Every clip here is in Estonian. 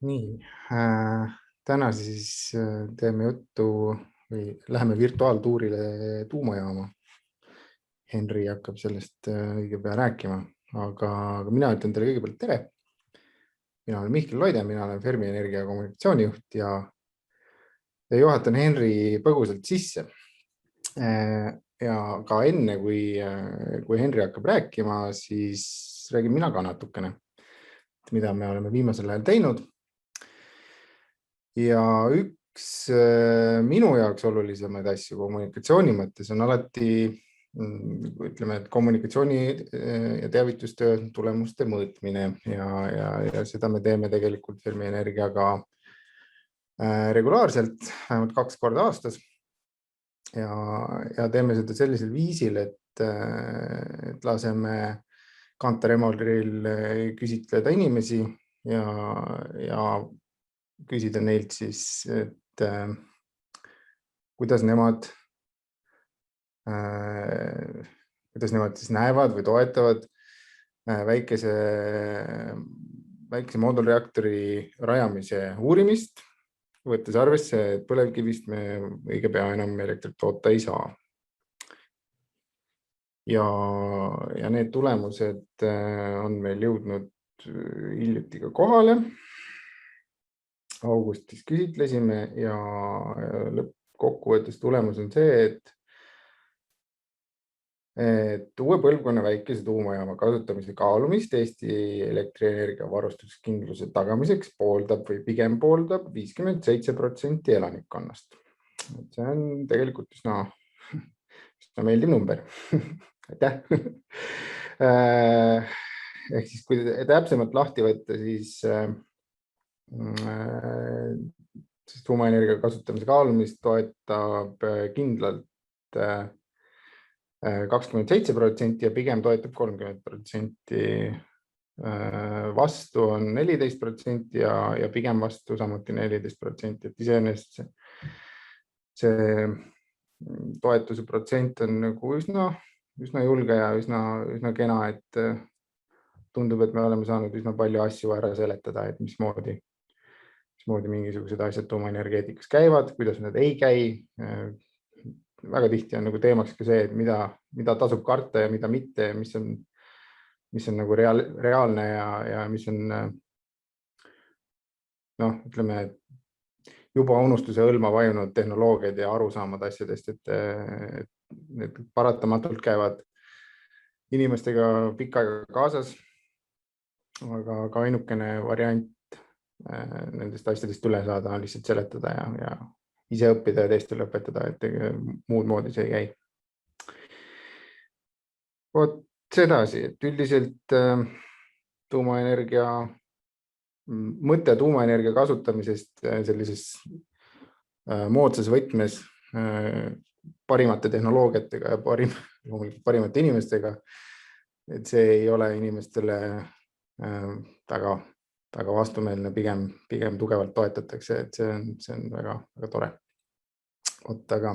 Nii, täna siis teeme juttu või läheme virtuaaltuurile tuumajaama. Henri hakkab sellest õige pea rääkima, aga mina ütlen teile kõigepealt tere. Mina olen Mihkel Loide, mina olen Fermi Energia kommunikatsioonijuht ja juhatan Henri põgusalt sisse. Ja ka enne, kui Henri hakkab rääkima, siis räägin mina ka natukene, mida me oleme viimasel ajal teinud. Ja üks minu jaoks olulisemaid asju kommunikatsiooni mõttes on alati, ütleme, et kommunikatsiooni ja teavitustöö tulemuste mõõtmine ja seda me teeme tegelikult Fermi Energiaga regulaarselt, vähemalt 2 korda aastas. Ja teeme seda sellisel viisil, et laseme Kantar Emoril küsitleda inimesi ja küsida neilt siis, et kuidas nemad siis näevad või toetavad väikese moodulreaktori rajamise uurimist, võttes arvesse, et põlevkivist me õige pea enam elektrit toota ei saa. Ja need tulemused on meil jõudnud hiljuti ka kohale. Augustis küsitlesime ja lõppkokkuvõttes tulemus on see, et uue põlvkonna väikese tuumajaama kasutamise kaalumist Eesti elektrienergia varustuskindluse tagamiseks pooldab või pigem pooldab 57% elanikkonnast. See on tegelikult üsna meeldiv number. Aitäh! Ehk siis, kui täpsemalt lahti võtta, siis tuumaenergia kasutamise kaalumist toetab kindlalt 27% ja pigem toetab 30%. Vastu on 14% ja pigem vastu samuti 14%. Et iseenesest see toetuse protsent on nagu üsna julge ja üsna kena, et tundub, et me oleme saanud üsna palju asju ära seletada, et mismoodi mingisugused asjad tuumaenergeetikas käivad, kuidas nad ei käi. Väga tihti on nagu teemaks ka see, et mida tasub karta ja mida mitte, mis on nagu reaalne ja mis on, ütleme, juba unustuse hõlma vajunud tehnoloogiad ja arusaamad asjadest, et need paratamatult käivad inimestega pikka aega kaasas. Aga ainukene variant nendest asjadest üle saada on lihtsalt seletada ja ise õppida ja teistele õpetada, et muud moodi see ei käi. Vot sedasi, et üldiselt mõte tuumaenergia kasutamisest sellises moodsas võtmes parimate tehnoloogiatega ja parimate inimestega, et see ei ole inimestele väga vastumeelne, pigem tugevalt toetatakse, et see on väga tore. Aga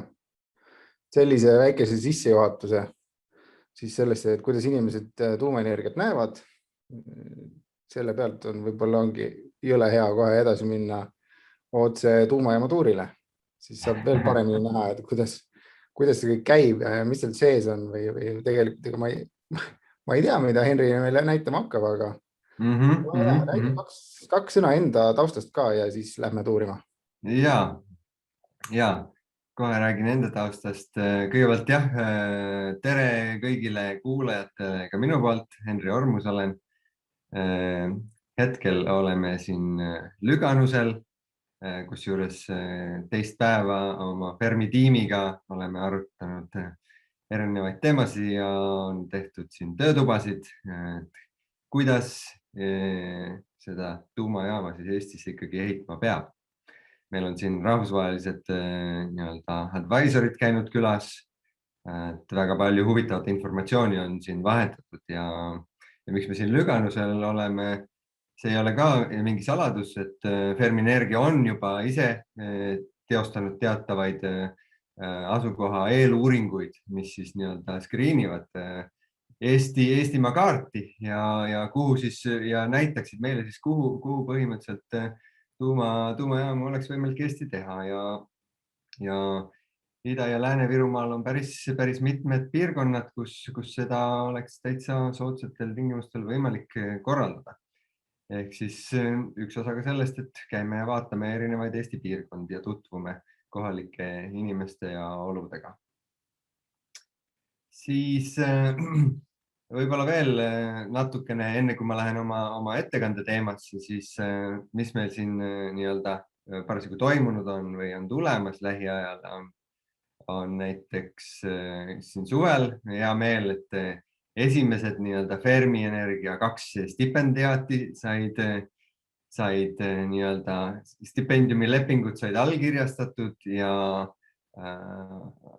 sellise väikese sissejuhatuse siis sellesse, et kuidas inimesed tuumaenergiat näevad, selle pealt on võib-olla jõle hea kohe edasi minna otse tuumajaama tuurile. Siis saab veel paremini näha, et kuidas see kõik käib ja mis seal sees on või tegelikult ma ei tea, mida Henri meile näitama hakkab, aga räägi 2 sõna enda taustast ka ja siis lähme tuurima. Ja, kohe räägin enda taustast. Kõigepealt tere kõigile kuulajatele ka minu poolt, Henri Ormus olen. Hetkel oleme siin Lüganusel, kus juures teist päeva oma Fermi tiimiga oleme arutanud erinevaid teemasid ja on tehtud siin töötubasid, kuidas seda tuumajaama siis Eestis ikkagi ehitama peab. Meil on siin rahvusvahelised advisorid käinud külas, et väga palju huvitavat informatsiooni on siin vahetatud ja miks me siin Lüganusel oleme, see ei ole ka mingi saladus, et Fermi Energia on juba ise teostanud teatavaid asukoha eeluuringuid, mis siis skriinivad Eestimaa kaarti ja kuhu siis ja näitaksid meile siis, kuhu põhimõtteliselt tuumajaamu oleks võimalik Eesti teha ja Ida- ja Lääne-Virumaal on päris mitmed piirkonnad, kus seda oleks täitsa soodsatel tingimustel võimalik korraldada. Ehk siis üks osa ka sellest, et käime ja vaatame erinevaid Eesti piirkondi ja tutvume kohalike inimeste ja oludega. Siis võib-olla veel natukene, enne kui ma lähen oma ettekande teemasse, siis mis meil siin nii-öelda parasjagu toimunud on või on tulemas lähiajal, on näiteks siin suvel hea meel, et esimesed nii-öelda Fermi Energia 2 stipendiaati said nii-öelda stipendiumilepingud said allkirjastatud ja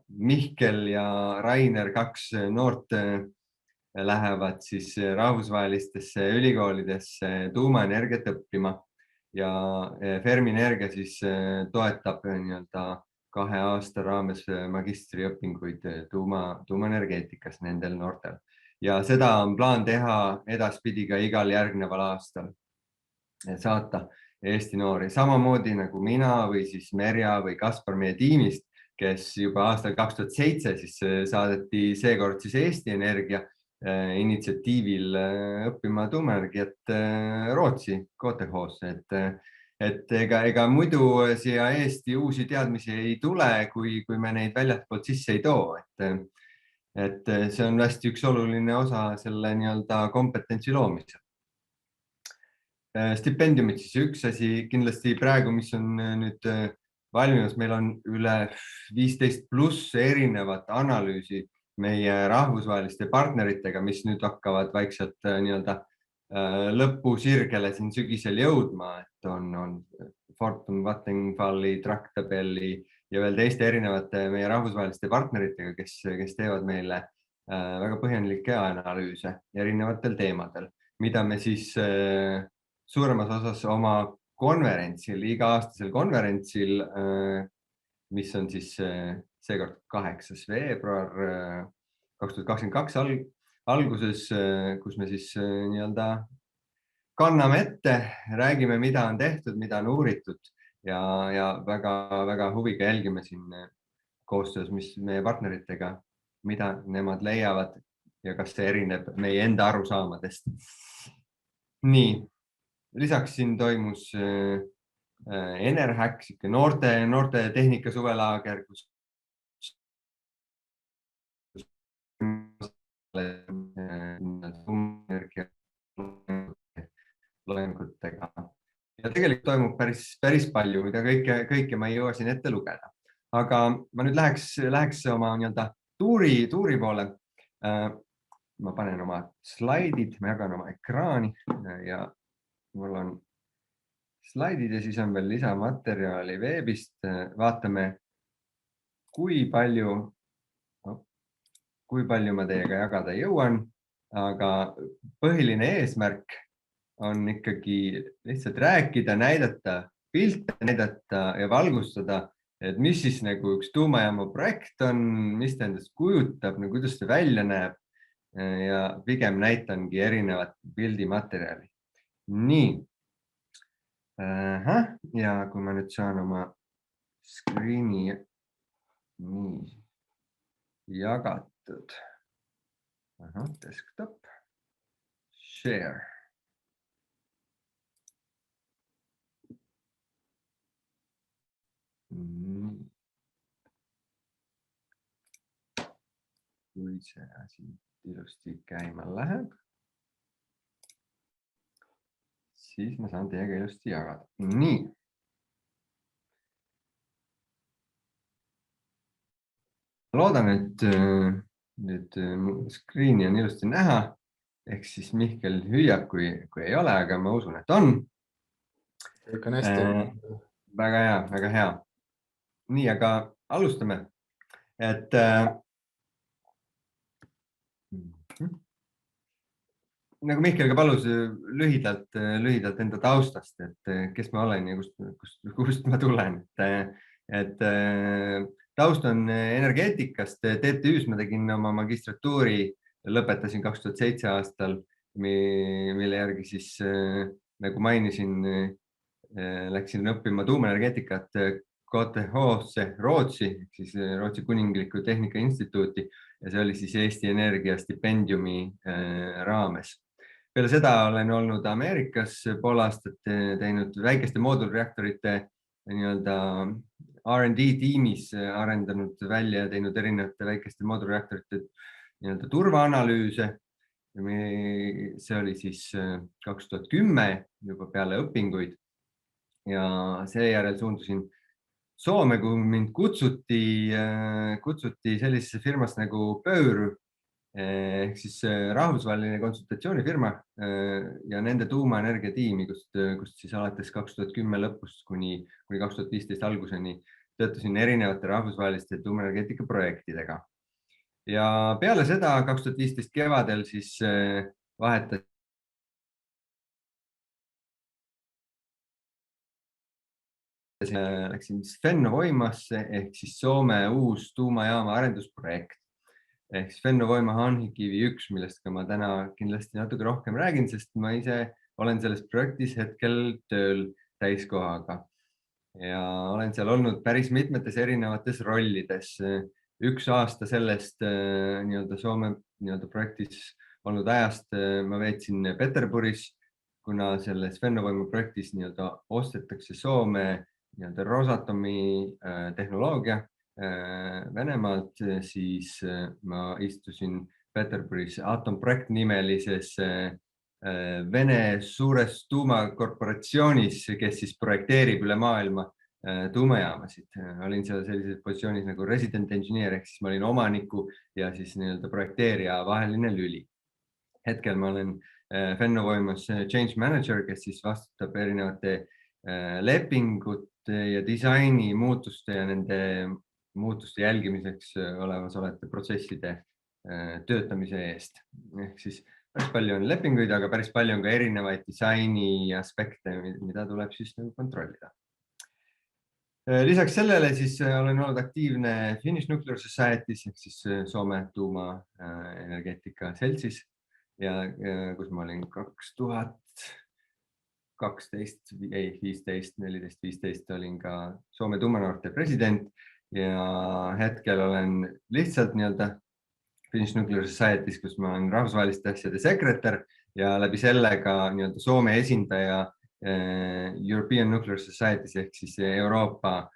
Mihkel ja Rainer 2 noort lähevad siis rahvusvahelistesse ülikoolidesse tuumaenergiat õppima ja Fermi Energia siis toetab nii-öelda 2 aasta raames magistriõpinguid tuumaenergeetikas nendel noortel. Ja seda on plaan teha edaspidi ka igal järgneval aastal, saata Eesti noori. Samamoodi nagu mina või siis Merja või Kaspar meie tiimist, kes juba aastal 2007 siis saadeti seekord siis Eesti Energia initsiatiivil õppima tuumaenergiat Rootsi KTH-sse, et ega muidu siia Eesti uusi teadmisi ei tule, kui me neid väljastpoolt sisse ei too. Et see on hästi üks oluline osa selle nii-öelda kompetentsi loomisel. Stipendiumid siis üks asi kindlasti praegu, mis on nüüd valmimas, meil on üle 15+ erinevat analüüsi meie rahvusvaheliste partneritega, mis nüüd hakkavad vaikselt nii-öelda lõpusirgele siin sügisel jõudma, et on Fortum, Vattenfalli, Tractabelli ja veel teiste erinevate meie rahvusvaheliste partneritega, kes teevad meile väga põhjalikke analüüse erinevatel teemadel, mida me siis suuremas osas oma konverentsil, iga-aastasel konverentsil, mis on siis seekord 8. veebruar 2022 alguses, kus me siis nii-öelda kanname ette, räägime, mida on tehtud, mida on uuritud ja väga huviga jälgime siin koostöös meie partneritega, mida nemad leiavad ja kas see erineb meie enda arusaamadest. Nii, lisaks siin toimus Enerhack, noorte tehnika suvelaager, kus loengutega. Ja tegelikult toimub päris palju, mida kõike ma ei jõua siin ette lugeda. Aga ma nüüd läheks oma nii-öelda tuuri poole. Ma panen oma slaidid, ma jagan oma ekraani ja mul on slaidid ja siis on veel lisamaterjali veebist. Vaatame, kui palju ma teiega jagada jõuan, aga põhiline eesmärk on ikkagi lihtsalt rääkida, näidata, pilte näidata ja valgustada, et mis siis nagu üks tuumajaama projekt on, mis ta endast kujutab, kuidas ta välja näeb ja pigem näitangi erinevat pildimaterjali. Nii. Ja kui ma nüüd saan oma screen'i jagatud. Desktop. Share. Kui see asi ilusti käima läheb, siis ma saan teiega ilusti jagada. Nii. Loodan, et nüüd screen'i on ilusti näha, ehk siis Mihkel hüüab, kui ei ole, aga ma usun, et on. Väga hea, väga hea. Nii, aga alustame. Et nagu Mihkel ka palus lühidalt enda taustast, et kes ma olen ja kust ma tulen. Et taust on energeetikast. TTÜ-s ma tegin oma magistratuuri, lõpetasin 2007 aastal, mille järgi siis, nagu mainisin, läksin õppima tuumaenergeetikat KTH-sse Rootsi, siis Rootsi Kuninglikku Tehnikainstituuti ja see oli siis Eesti Energia stipendiumi raames. Peale seda olen olnud Ameerikas pool aastat, teinud väikeste moodulreaktorite nii-öelda R&D tiimis, arendanud välja ja teinud erinevate väikeste moodulreaktorite nii-öelda turvaanalüüse. See oli siis 2010 juba peale õpinguid ja seejärel suundusin Soome, kui mind kutsuti sellisesse firmasse nagu Pöyry ehk siis rahvusvaheline konsultatsioonifirma ja nende tuumaenergia tiimi, kust siis alates 2010 lõpust kuni 2015 alguseni töötasin erinevate rahvusvaheliste tuumaenergeetika projektidega. Ja peale seda 2015 kevadel siis vahetas läksin Fennovoimasse ehk siis Soome uus tuumajaama arendusprojekt ehk siis Fennovoima Hanhikivi 1, millest ka ma täna kindlasti natuke rohkem räägin, sest ma ise olen selles projektis hetkel tööl täiskohaga ja olen seal olnud päris mitmetes erinevates rollides. Üks aasta sellest nii-öelda Soome nii-öelda projektis olnud ajast ma veetsin Peterburis, kuna selles Fennovoima projektis nii-öelda ostetakse Soome nii-öelda Rosatomi tehnoloogia Venemaalt, siis ma istusin Peterburis Atomprojekt nimelises Vene suures tuumakorporatsioonis, kes siis projekteerib üle maailma tuumajaamasid. Olin seal sellises positsioonis nagu resident engineer, ehk siis ma olin omaniku ja siis nii-öelda projekteerija vaheline lüli. Hetkel ma olen Fennovoimas change manager, kes siis vastutab erinevate lepingute ja disaini muutuste ja nende muutuste jälgimiseks olevate protsesside töötamise eest. Ehk siis päris palju on lepinguid, aga päris palju on ka erinevaid disaini aspekte, mida tuleb siis kontrollida. Lisaks sellele siis olen olnud aktiivne Finnish Nuclear Society's ehk siis Soome tuumaenergeetika seltsis ja kus ma olin 2012, 15, 14, 15 olin ka Soome tuumanoorte president ja hetkel olen lihtsalt nii-öelda Finnish Nuclear Society's, kus ma olen rahvusvaheliste asjade sekretär ja läbi selle ka nii-öelda Soome esindaja European Nuclear Society's ehk siis Euroopa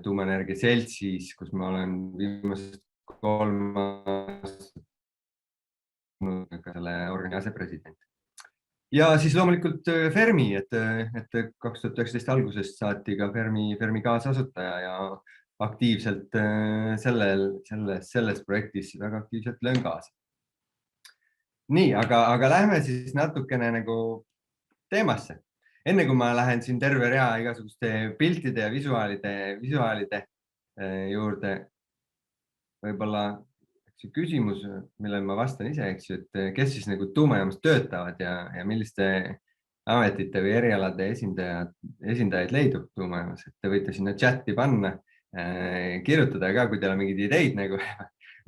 tuumaenergia seltsis, kus ma olen viimased 3 aastat selle organi asepresident. Ja siis loomulikult Fermi, et 2019 algusest saati ka Fermi kaasasutaja ja aktiivselt selles projektis väga aktiivselt löön kaasa. Nii, aga lähme siis natukene nagu teemasse. Enne kui ma lähen siin terve rea igasuguste piltide ja visuaalide juurde, võib-olla see küsimus, millele ma vastan ise, et kes siis nagu tuumajaamas töötavad ja milliste ametite või erialade esindajaid leidub tuumajaamas. Te võite sinna chati panna, kirjutada ka, kui teil on mingeid ideid, nagu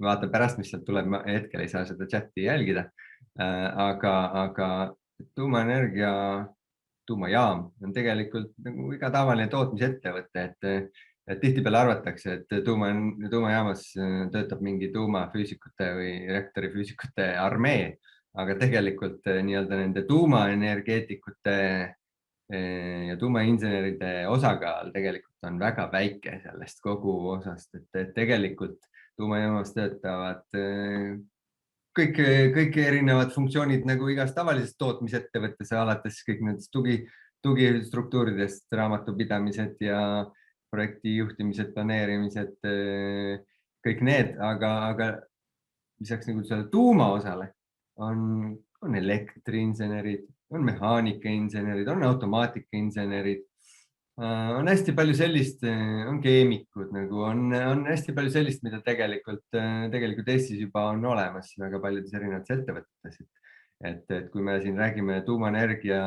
vaatan pärast, mis sealt tuleb, hetkel ei saa seda chati jälgida. Aga tuumaenergia, tuumajaam on tegelikult nagu iga tavaline tootmisettevõte, et tihtipeale arvatakse, et tuumajaamas töötab mingi tuumafüüsikute või reaktorifüüsikute armee, aga tegelikult nii-öelda nende tuumaenergeetikute ja tuumainseneride osakaal tegelikult on väga väike sellest kogu osast, et tegelikult tuumajaamas töötavad kõik erinevad funktsioonid nagu igas tavalises tootmisettevõttes, alates kõik nendest tugistruktuuridest, raamatupidamised ja projekti juhtimised, planeerimised, kõik need, aga lisaks nagu selle tuumaosale on elektriinsenerid, on mehaanikainsenerid, on automaatikainsenerid, on hästi palju sellist, on keemikud, nagu on hästi palju sellist, mida tegelikult Eestis juba on olemas väga paljudes erinevates ettevõtetes. Et kui me siin räägime tuumaenergia,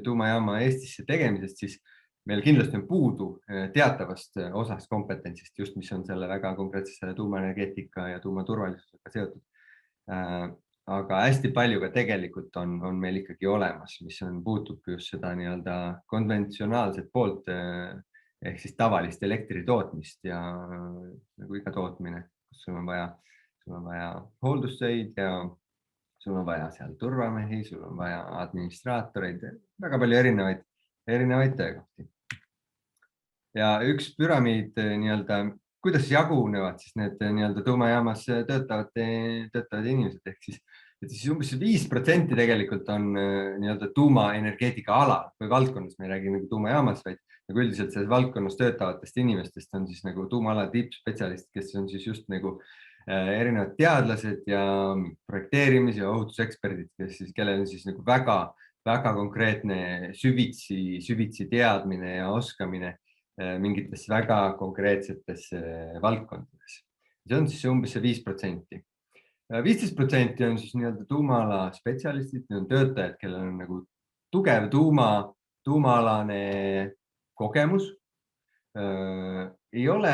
tuumajaama Eestisse tegemisest, siis meil kindlasti on puudu teatavast osast kompetentsist, just mis on selle väga konkreetse tuumaenergeetika ja tuumaturvalisusega seotud. aga hästi palju ka tegelikult on meil ikkagi olemas, mis puutub just seda nii-öelda konventsionaalset poolt ehk siis tavalist elektri tootmist ja nagu iga tootmine, kus sul on vaja hooldustöid ja sul on vaja seal turvamehi, sul on vaja administraatoreid, väga palju erinevaid töökohti. Ja üks püramiid nii-öelda, kuidas jagunevad siis need nii-öelda tuumajaamas töötavad inimesed, ehk siis umbes 5% tegelikult on nii-öelda tuumaenergeetika alal või valdkonnas, me ei räägi nagu tuumajaamas, vaid nagu üldiselt selles valdkonnas töötavatest inimestest on siis nagu tuumaala tippspetsialist, kes on siis just nagu erinevad teadlased ja projekteerimis- ja ohutuseksperdid, kellel on siis nagu väga konkreetne süvitsi teadmine ja oskamine mingites väga konkreetsetes valdkondades. See on siis umbes 5%. 15% on siis nii-öelda tuumaala spetsialistid, need on töötajad, kellel on nagu tugev tuumaalane kogemus. Ei ole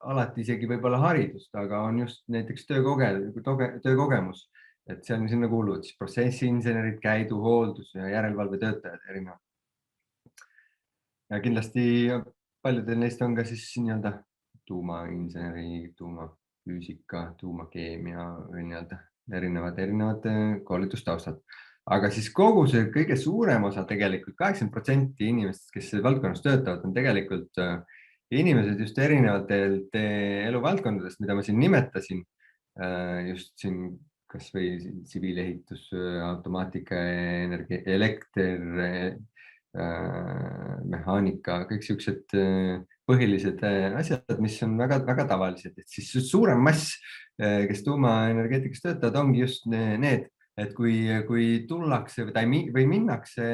alati isegi võib-olla haridust, aga on just näiteks töökogemus, et see on sinna kuuluvad siis protsessinsenerid, käidu, hooldus ja järelevalvetöötajad erinevad. Ja kindlasti paljudel neist on ka siis nii-öelda tuumainseneri, tuumafüüsika, tuumakeemia või nii-öelda erinevad koolitustaustad. Aga siis kogu see kõige suurem osa tegelikult, 80% inimestest, kes valdkonnas töötavad, on tegelikult inimesed just erinevatelt eluvaldkondadest, mida ma siin nimetasin. Just siin kas või tsiviilehitus, automaatika, elekter, mehaanika, kõik siuksed põhilised asjad, mis on väga tavalised. Et siis suurem mass, kes tuumaenergeetikas töötavad, ongi just need, et kui tullakse või minnakse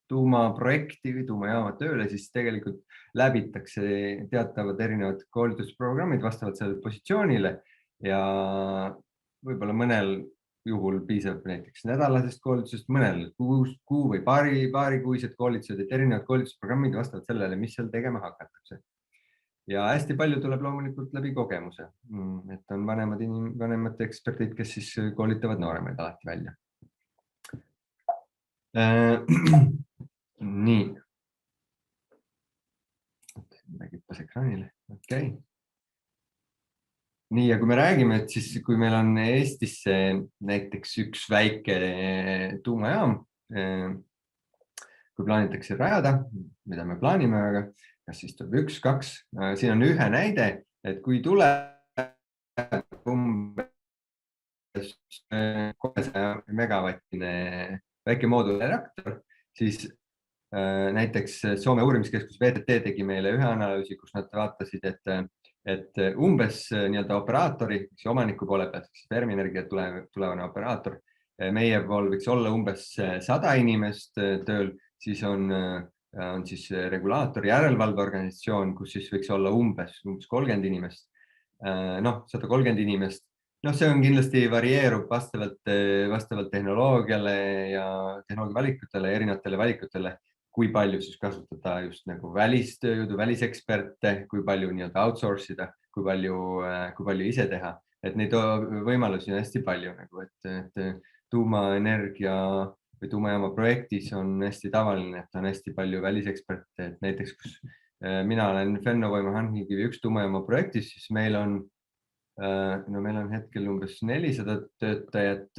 tuumaprojekti või tuumajaama tööle, siis tegelikult läbitakse teatavad erinevad koolitusprogrammid vastavalt sellele positsioonile ja võib-olla mõnel juhul piisab näiteks nädalasest koolitusest, mõnel kuu või paarikuised koolitused, et erinevad koolitusprogrammid vastavad sellele, mis seal tegema hakatakse. Ja hästi palju tuleb loomulikult läbi kogemuse, et on vanemad eksperdid, kes siis koolitavad nooremaid alati välja. Nii. Räägipas ekraanile, okei. Nii, ja kui me räägime, et siis kui meil on Eestisse näiteks üks väike tuumajaam, kui plaanitakse rajada, mida me plaanime, aga kas siis tuleb 1, 2, siin on ühe näide, et kui tuleb umbes 300 megavatine väike moodulreaktor, siis näiteks Soome uurimiskeskus VTT tegi meile ühe analüüsi, kus nad vaatasid, et umbes nii-öelda operaatori, omaniku poole pealt, Fermi Energia tulevane operaator, meie pool võiks olla umbes 100 inimest tööl, siis on siis regulaator, järelevalveorganisatsioon, kus siis võiks olla umbes 30 inimest. 130 inimest. See on kindlasti varieerub vastavalt tehnoloogiale ja tehnoloogia valikutele, erinevatele valikutele, kui palju siis kasutada just nagu välistööjõudu, väliseksperte, kui palju nii-öelda outsource ida, kui palju ise teha. Et neid võimalusi on hästi palju, et tuumaenergia või tuumajaama projektis on hästi tavaline, et on hästi palju väliseksperte, et näiteks kus mina olen Fennovoima Hanhikivi 1 tuumajaama projektis, siis meil on hetkel umbes 400 töötajat,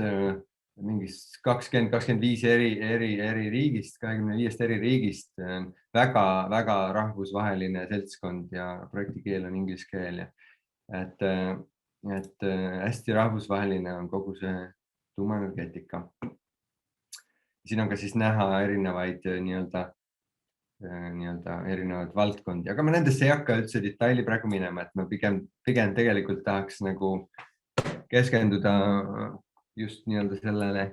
mingist 20-25 eri riigist, 25 eri riigist, väga rahvusvaheline seltskond ja projekti keel on inglise keel. Et hästi rahvusvaheline on kogu see tuumaenergeetika. Siin on ka siis näha erinevaid erinevaid valdkondi, aga ma nendesse ei hakka üldse detaili praegu minema, et ma pigem tegelikult tahaks nagu keskenduda just sellele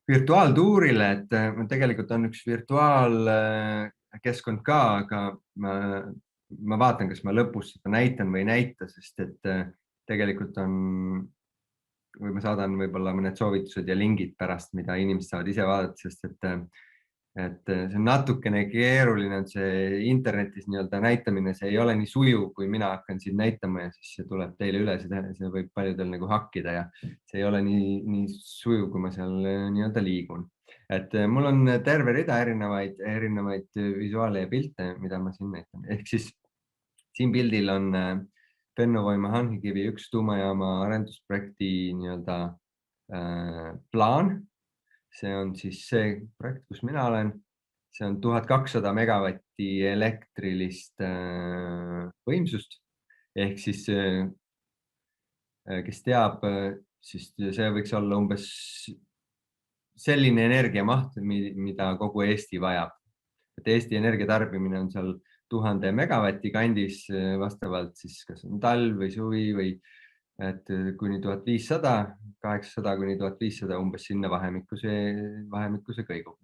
virtuaaltuurile, et tegelikult on üks virtuaalkeskkond ka, aga ma vaatan, kas ma lõpus seda näitan või ei näita, sest et tegelikult või ma saadan võib-olla mõned soovitused ja lingid pärast, mida inimesed saavad ise vaadata, sest et et see on natukene keeruline, on see internetis nii-öelda näitamine, see ei ole nii sujuv, kui mina hakkan siin näitama ja siis see tuleb teile üle, see võib paljudel nagu hakkida ja see ei ole nii sujuv, kui ma seal nii-öelda liigun. Et mul on terve rida erinevaid visuaale ja pilte, mida ma siin näitan. Ehk siis siin pildil on Fennovoima Hanhikivi 1 tuumajaama arendusprojekti nii-öelda plaan. See on siis see projekt, kus mina olen. See on 1200 megavatti elektrilist võimsust. Ehk siis, kes teab, siis see võiks olla umbes selline energiamaht, mida kogu Eesti vajab. Et Eesti energiatarbimine on seal 1000 megavatti kandis vastavalt siis kas on talv või suvi või et kuni 1500, 800 kuni 1500 umbes sinna vahemikku see kõigub.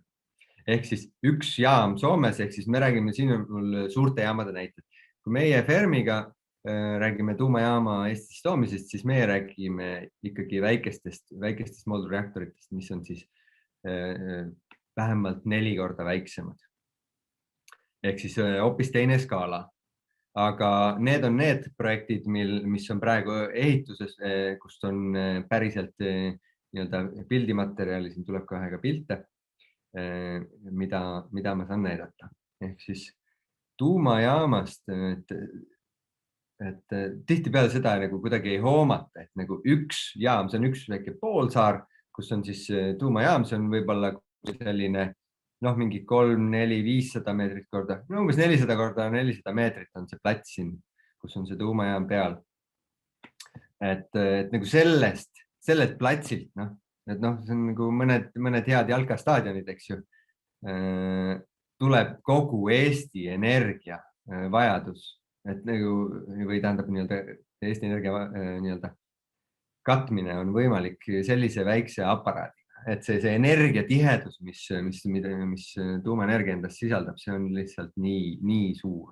Ehk siis üks jaam Soomes, ehk siis me räägime siin mul suurte jaamade näited. Kui meie Fermiga räägime tuumajaama Eestis toomisest, siis meie räägime ikkagi väikestest moodulreaktoritest, mis on siis vähemalt 4 korda väiksemad. Ehk siis hoopis teine skaala. Aga need on need projektid, mis on praegu ehituses, kust on päriselt nii-öelda pildimaterjali, siin tuleb kohe ka pilte, mida ma saan näidata. Ehk siis tuumajaamast, et tihtipeale seda nagu kuidagi ei hoomata, et nagu üks jaam, see on üks väike poolsaar, kus on siis tuumajaam, see on võib-olla selline mingi 3, 4, 500 meetrit korda, umbes 400 korda 400 meetrit on see plats siin, kus on see tuumajaam peal. Et nagu sellest platsilt, see on nagu mõned head jalkastaadionid, eks ju, tuleb kogu Eesti energia vajadus, et nagu, või tähendab Eesti energia katmine on võimalik sellise väikse aparaadi. Et see energiatihedus, mis tuumaenergia endast sisaldab, see on lihtsalt nii suur.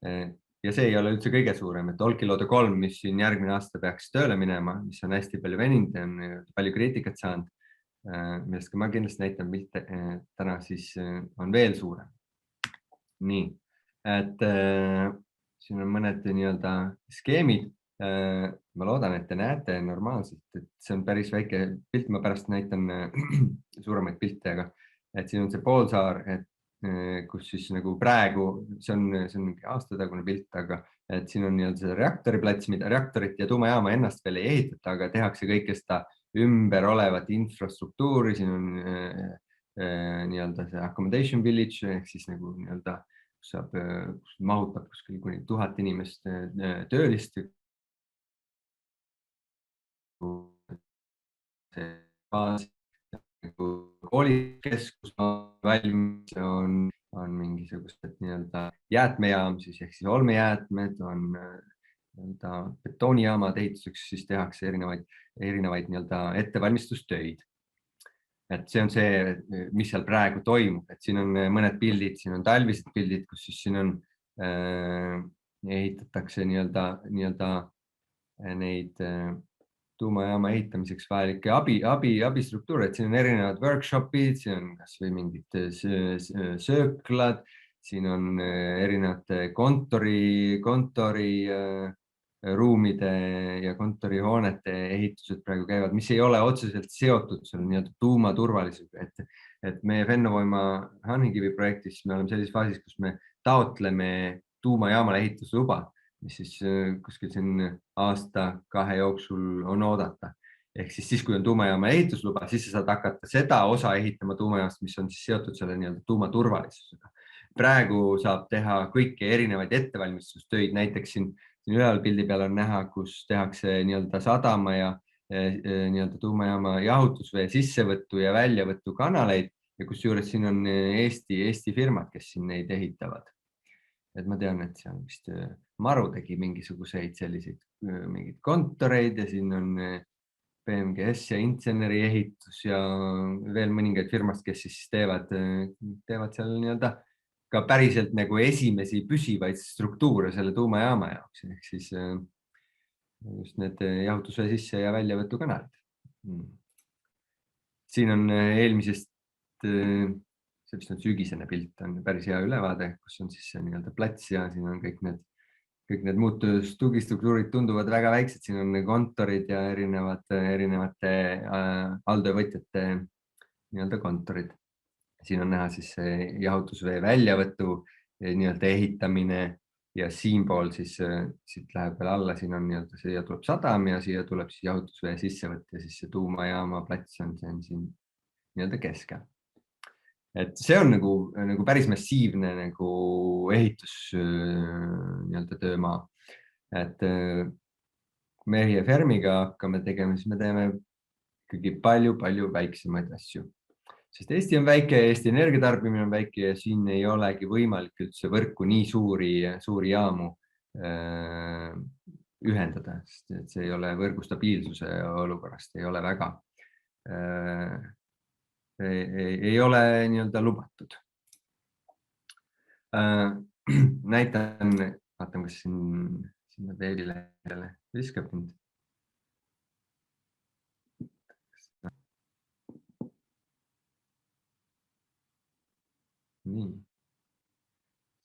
Ja see ei ole üldse kõige suurem, et Olkiluoto 3, mis siin järgmine aasta peaks tööle minema, mis on hästi palju veninud, on palju kriitikat saanud, millest ka ma kindlasti näitan pilte täna, siis on veel suurem. Nii, et siin on mõned nii-öelda skeemid. Ma loodan, et te näete normaalselt, et see on päris väike pilt, ma pärast näitan suuremaid pilte, aga et siin on see poolsaar, kus siis nagu praegu, see on aastatagune pilt, aga et siin on nii-öelda see reaktoriplats, mida reaktorit ja tuumajaama ennast veel ei ehitata, aga tehakse kõike seda ümber olevat infrastruktuuri, siin on nii-öelda see accommodation village, ehk siis nagu nii-öelda kus mahutab kuskil kuni 1000 inimest töölist. Koolikeskus valmis on mingisugused nii-öelda jäätmejaam, siis ehk siis olmejäätmed on betoonijaamad ehituseks, siis tehakse erinevaid nii-öelda ettevalmistustöid. Et see on see, mis seal praegu toimub, et siin on mõned pildid, siin on talvised pildid, kus siis siin on ehitatakse nii-öelda neid tuumajaama ehitamiseks vajalikke abistruktuure, et siin on erinevad workshopid, siin on kas või mingid sööklad, siin on erinevate kontoriruumide ja kontorihoonete ehitused praegu käivad, mis ei ole otseselt seotud selle nii-öelda tuumaturvalisusega, et meie Fennovoima Hanhikivi projektis me oleme sellises faasis, kus me taotleme tuumajaamale ehitusluba, mis siis kuskil siin aasta-2 jooksul on oodata. Ehk siis kui on tuumajaama ehitusluba, siis sa saad hakata seda osa ehitama tuumajaamast, mis on siis seotud selle nii-öelda tuumaturvalisusega. Praegu saab teha kõiki erinevaid ettevalmistustöid, näiteks siin ühel pildi peal on näha, kus tehakse nii-öelda sadama ja nii-öelda tuumajaama jahutusvee sissevõttu ja väljavõttu kanaleid ja kus juures siin on Eesti firmad, kes siin neid ehitavad. Et ma tean, et seal vist Maru tegi mingisuguseid selliseid mingid kontoreid ja siin on BMGS ja Inseneri ehitus ja veel mõningaid firmast, kes siis teevad seal nii-öelda ka päriselt nagu esimesi püsivaid struktuure selle tuumajaama jaoks. Ehk siis just need jahutusvee sisse ja väljavõtu kanalid. Siin on eelmisest see vist on sügisene pilt, on päris hea ülevaade, kus on siis see nii-öelda plats ja siin on kõik need tugistruktuurid tunduvad väga väiksed, siin on kontorid ja erinevate alltöövõtjate nii-öelda kontorid. Siin on näha siis jahutusvee väljavõtu nii-öelda ehitamine ja siinpool siis siit läheb veel alla, siin on nii-öelda siia tuleb sadam ja siia tuleb siis jahutusvee sissevõtt ja siis see tuumajaama plats on siin nii-öelda keskel. Et see on nagu päris massiivne nagu ehitus nii-öelda töömaa. Et meie Fermiga hakkame tegema, siis me teeme ikkagi palju väiksemaid asju. Sest Eesti on väike, Eesti energiatarbimine on väike ja siin ei olegi võimalik üldse võrku nii suuri jaamu ühendada, sest see ei ole võrgu stabiilsuse olukorrast, ei ole väga ei ole nii-öelda lubatud. Näitan, vaatan, kas sinna veebilehele viskab mind. Nii.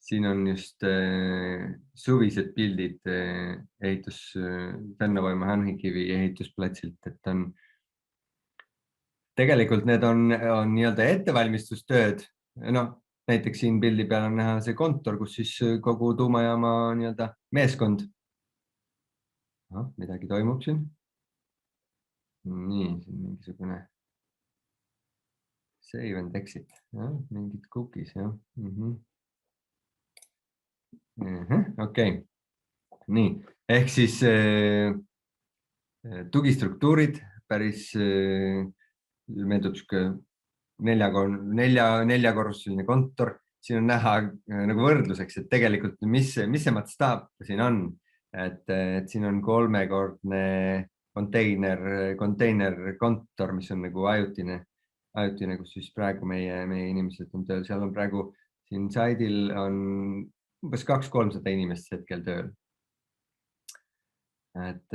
Siin on just suvised pildid Fennovoima Hanhikivi ehitusplatsilt, et on tegelikult need on nii-öelda ettevalmistustööd. Näiteks siin pildi peal on näha see kontor, kus siis kogu tuumajaama nii-öelda meeskond. Midagi toimub siin. Nii, siin mingisugune save and exit. Mingid cookies. Okei. Nii, ehk siis tugistruktuurid päris meeldub neljakorruseline kontor. Siin on näha nagu võrdluseks, et tegelikult mis see matstaap siin on. Et siin on 3-kordne konteiner kontor, mis on nagu ajutine, kus siis praegu meie inimesed on tööl. Seal on praegu siin saidil on umbes 200-300 inimest hetkel tööl. Et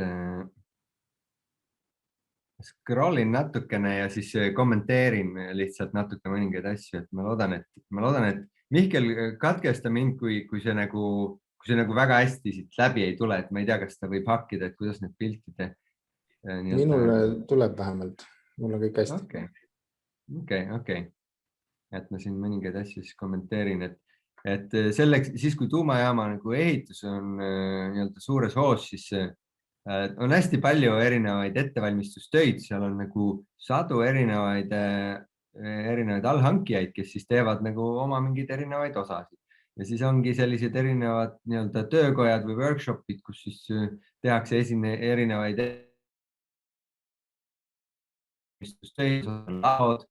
scrollin natukene ja siis kommenteerin lihtsalt natuke mõningaid asju, et ma loodan, et Mihkel katkesta mind, kui see nagu väga hästi siit läbi ei tule, et ma ei tea, kas ta võib hakkida, et kuidas need piltide. Minule tuleb vähemalt, mul on kõik hästi. Okei. Et ma siin mõningaid asju siis kommenteerin, et selleks, siis kui tuumajaama nagu ehitus on nii-öelda suures hoos, siis on hästi palju erinevaid ettevalmistustöid, seal on nagu sadu erinevaid allhankijaid, kes siis teevad nagu oma mingeid erinevaid osasid. Ja siis ongi sellised erinevad nii-öelda töökojad või workshopid, kus siis tehakse erinevaid laod,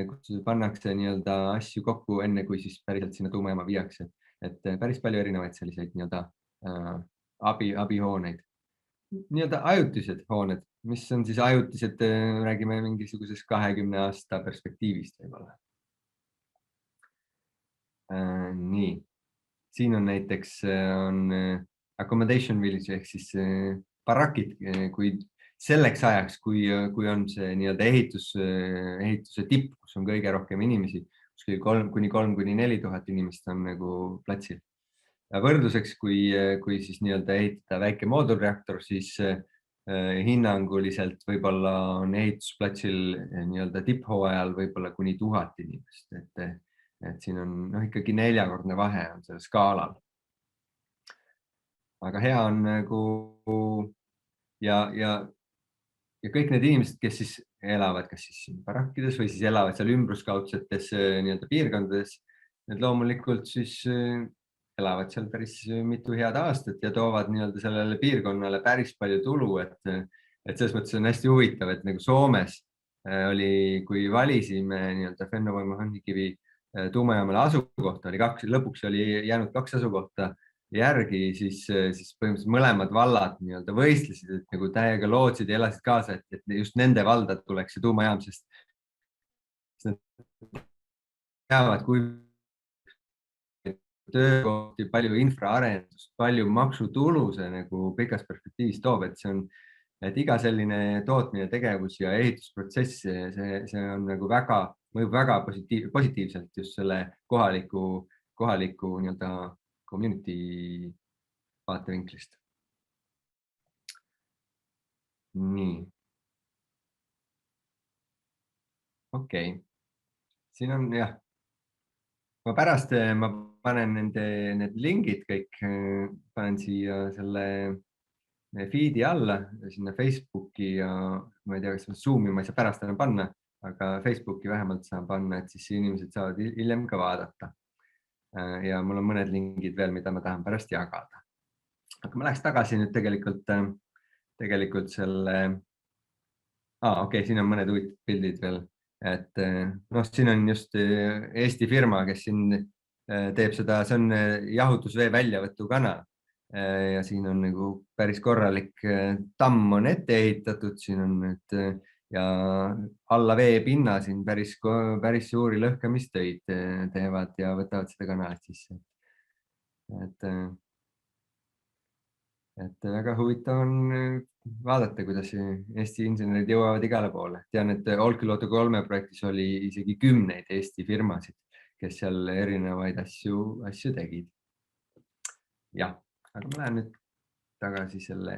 kus pannakse nii-öelda asju kokku enne, kui siis päriselt sinna tuumajaama viiakse. Et päris palju erinevaid selliseid nii-öelda abihooneid. Nii-öelda ajutised hooned, mis on siis ajutised, räägime mingisugusest 20 aasta perspektiivist võib-olla. Nii, siin on näiteks accommodation village ehk siis barakid, kui selleks ajaks, kui on see nii-öelda ehituse tipp, kus on kõige rohkem inimesi, kuni 3–4 000 inimest on nagu platsil. Võrdluseks, kui siis nii-öelda ehitada väike moodulreaktor, siis hinnanguliselt võib-olla on ehitusplatsil nii-öelda tipphooajal võib-olla kuni 1000 inimest. Et siin on ikkagi 4-kordne vahe on sellel skaalal. Aga hea on nagu ja kõik need inimesed, kes siis elavad kas siis barakkides või siis elavad seal ümbruskaudsetes nii-öelda piirkondades, need loomulikult siis elavad seal päris mitu head aastat ja toovad nii-öelda sellele piirkonnale päris palju tulu, et selles mõttes on hästi huvitav, et nagu Soomes oli, kui valisime nii-öelda Fennovoima Hanhikivi tuumajaamale asukohta, lõpuks oli jäänud 2 asukohta järgi, siis põhimõtteliselt mõlemad vallad nii-öelda võistlesid, et nagu täiega lootsid ja elasid kaasa, et just nende valda tuleks see tuumajaam, sest nad teavad, kui töökohti, palju infraarendust, palju maksutulu see nagu pikas perspektiivis toob, et see on, et iga selline tootmine, tegevus ja ehitusprotsess, see on nagu väga mõjub väga positiivselt just selle kohaliku nii-öelda community vaatevinklist. Nii. Okei. Siin on jah. Ma pärast ma panen need lingid kõik, panen siia selle feed'i alla, sinna Facebooki ja ma ei tea, kas Zoomi ma ei saa pärast enam panna, aga Facebooki vähemalt saan panna, et siis inimesed saavad hiljem ka vaadata. Ja mul on mõned lingid veel, mida ma tahan pärast jagada. Aga ma läheks tagasi nüüd tegelikult selle... Okei, siin on mõned huvitavad pildid veel. Et siin on just Eesti firma, kes siin teeb seda, see on jahutusvee väljavõtu kanal. Ja siin on nagu päris korralik tamm on ette ehitatud, siin on nüüd ja alla veepinna siin päris suuri lõhkamistöid teevad ja võtavad seda kanalit sisse. Et väga huvitav on vaadata, kuidas Eesti insenerid jõuavad igale poole. Tean, et Olkiluoto 3 projektis oli isegi 10 Eesti firmasid, kes seal erinevaid asju tegid. Jah, aga ma lähen nüüd tagasi selle